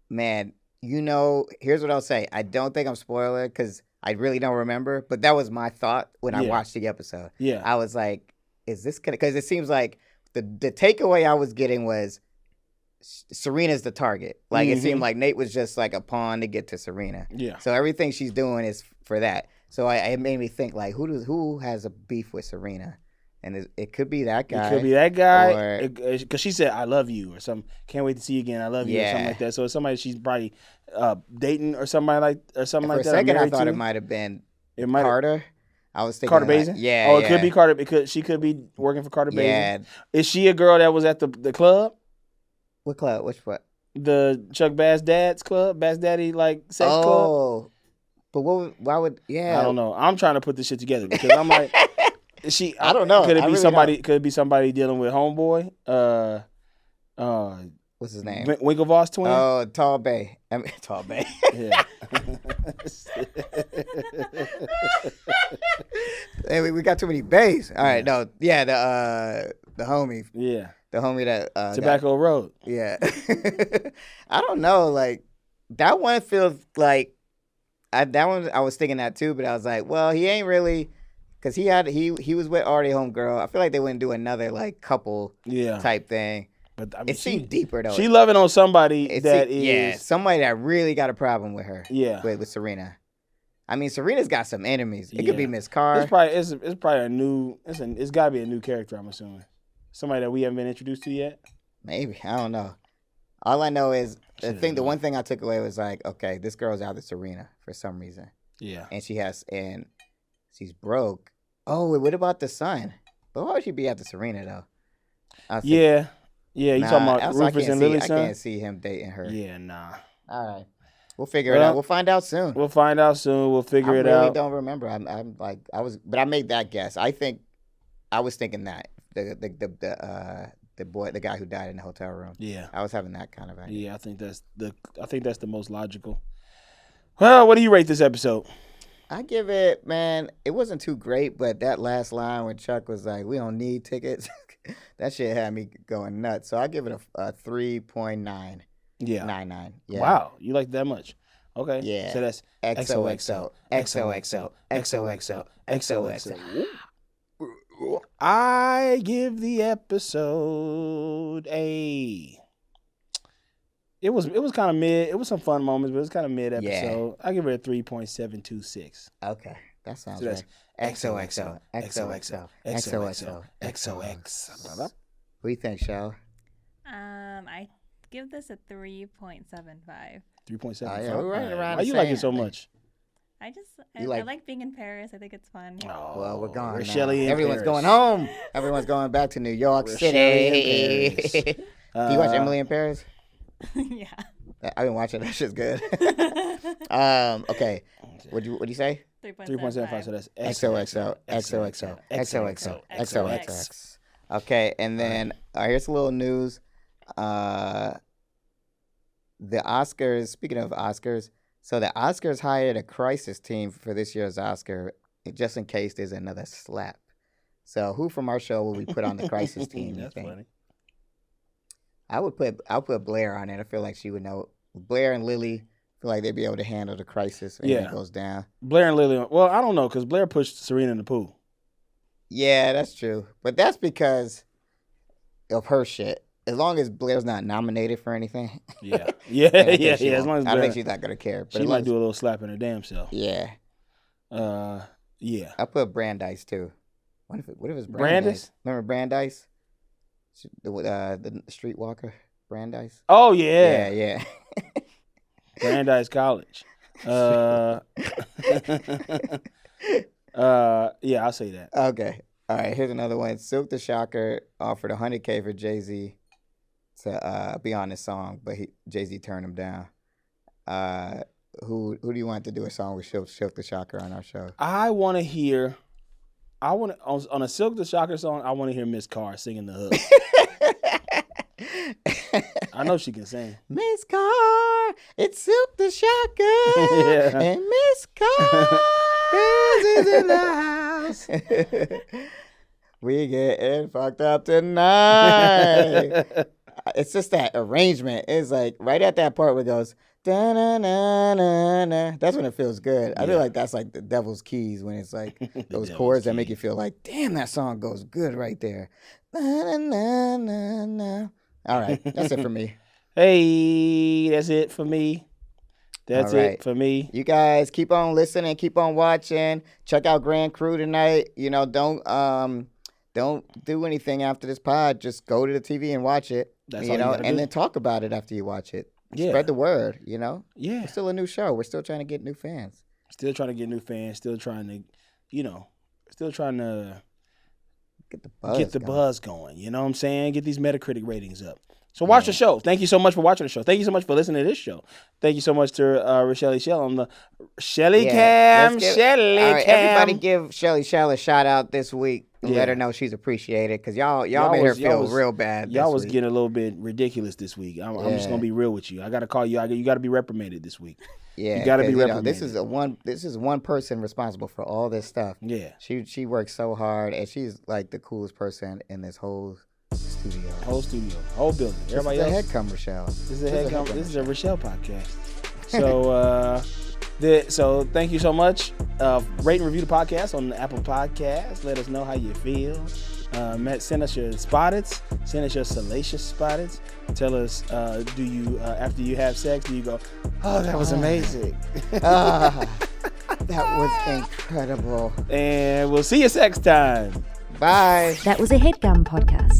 Man, here's what I'll say. I don't think I'm spoiling because I really don't remember, but that was my thought when I watched the episode. Yeah. I was like, is this gonna? Because it seems like the takeaway I was getting was Serena's the target. Like it seemed like Nate was just like a pawn to get to Serena. Yeah. So everything she's doing is for that. So it made me think like, who has a beef with Serena? And it could be that guy. It could be that guy, because she said, I love you, or something. Can't wait to see you again. I love you, or something like that. So it's somebody she's probably dating or somebody like that. For a second, I thought it might have been Carter. I was thinking Carter Bazin? Yeah. Oh, it could be Carter because she could be working for Carter Bazin. Yeah. Is she a girl that was at the club? What club? Which what? The Chuck Bass Dad's club? Bass Daddy, like, sex club? Oh. But why would, I don't know. I'm trying to put this shit together because I'm like, I don't know. Could it be really somebody? don't. Could it be somebody dealing with homeboy? What's his name? Winklevoss twin. Oh, Tall Bay. I mean, Tall Bay. Yeah. Hey, we got too many bays. All right, no, yeah, the homie. Yeah. The homie that Tobacco Road. Yeah. I don't know. Like that one feels like that one. I was thinking that too, but I was like, well, he ain't really. Cause he was with already homegirl. I feel like they wouldn't do another like couple type thing. But I mean, it seemed deeper though. She loving on somebody somebody that really got a problem with her. Yeah, with Serena. I mean, Serena's got some enemies. It could be Miss Carr. It's probably a new. It's got to be a new character. I'm assuming somebody that we haven't been introduced to yet. Maybe, I don't know. All I know is the one thing I took away was like, okay, this girl's out with Serena for some reason. Yeah, and she's broke. Oh, what about the son? But why would she be after Serena though? Yeah. You talking about Rufus and Lily's son? I can't see him dating her. Yeah, nah. All right, we'll figure it out. We'll find out soon. We'll figure it out. I really don't remember. But I made that guess. I was thinking that the boy, the guy who died in the hotel room. Yeah, I was having that kind of idea. Yeah, I think that's the most logical. Well, what do you rate this episode? I give it, man, it wasn't too great, but that last line when Chuck was like, we don't need tickets, that shit had me going nuts. So I give it a 3.9. Yeah. 99. Yeah. Wow, you like that much? Okay. Yeah. So that's XOXO, XOXO, XOXO, XOXO. I give the episode a... It was kind of mid. It was some fun moments, but it was kind of mid episode. I give it a 3.726. Okay, that sounds so that's right. XOXO, XOXO, XOXO, XOXO. What do you think, Shell? I give this a 3.75. 3.75. Yeah, we're right around. Why you like it so much? I like being in Paris. I think it's fun. Oh, well, we're gone. Everyone's going home. Everyone's going back to New York City. Do you watch Emily in Paris? Yeah. I've been watching. That shit's good. Okay. What'd you say? 3.75. So that's XOXO, XOXO, XOXO, XOXO. Okay, and then here's a little news. The Oscars. Speaking of Oscars, so the Oscars hired a crisis team for this year's Oscar, just in case there's another slap. So who from our show will we put on the crisis team? That's funny. I'll put Blair on it. I feel like she would know. Blair and Lily, I feel like they'd be able to handle the crisis when it goes down. Blair and Lily. Well, I don't know because Blair pushed Serena in the pool. Yeah, that's true. But that's because of her shit. As long as Blair's not nominated for anything. Yeah. As long as Blair, I think she's not gonna care. But she might do a little slap in her damn self. Yeah. Yeah. I put Brandeis too. What if it's Brandeis? Remember Brandeis? The streetwalker, Brandeis. Oh yeah. Yeah. Brandeis College. Yeah, I'll say that. Okay. All right, here's another one. Silk the Shocker offered $100K for Jay-Z to be on this song, but Jay-Z turned him down. Who do you want to do a song with Silk the Shocker on our show? I want to hear. On a Silk the Shocker song. I want to hear Miss Carr singing the hook. I know she can sing. Miss Carr, it's Silk the Shocker, Yeah. and Miss Carr is in the house. We getting fucked up tonight. It's just that arrangement. It's like right at that part where it goes da-na-na-na-na. That's when it feels good. I feel like that's like the devil's keys when it's like those chords that make you feel like, damn, that song goes good right there. Na-na-na-na-na. All right, that's it for me. Hey, that's it for me. That's All right. it for me. You guys keep on listening, keep on watching. Check out Grand Crew tonight. You know, don't do anything after this pod. Just go to the TV and watch it. That's you all you know, gotta and do. then talk about it after you watch it. Yeah. Spread the word. You know. Yeah. It's still a new show. We're still trying to get new fans. Still trying to get new fans. Still trying to, Get the buzz. get the going. buzz going. You know what I'm saying? Get these Metacritic ratings up. So watch the show. Thank you so much for watching the show. Thank you so much for listening to this show. Thank you so much to Rochelle Shell on the Shelly Cam. Let's give- Shelly All right, Cam. everybody give Shelly Shell a shout out this week. And Yeah. let her know she's appreciated because y'all made her feel real bad. Y'all this was week. getting a little bit ridiculous this week. I'm just gonna be real with you. I gotta call you. You gotta be reprimanded this week. Yeah, you gotta be 'cause, reprimanded. This is one person responsible for all this stuff. Yeah. She works so hard, and she's like the coolest person in this whole studio. Whole studio, whole building. Everybody This is else. a Headgum Rochelle. This is a Headgum. This is a Rochelle podcast. So, so thank you so much. Rate and review the podcast on the Apple Podcast. Let us know how you feel. Send us your spotteds. Send us your salacious spotteds. Tell us, do you after you have sex, do you go, oh, that was amazing? That was incredible. And we'll see you next time. Bye. That was a Headgum podcast.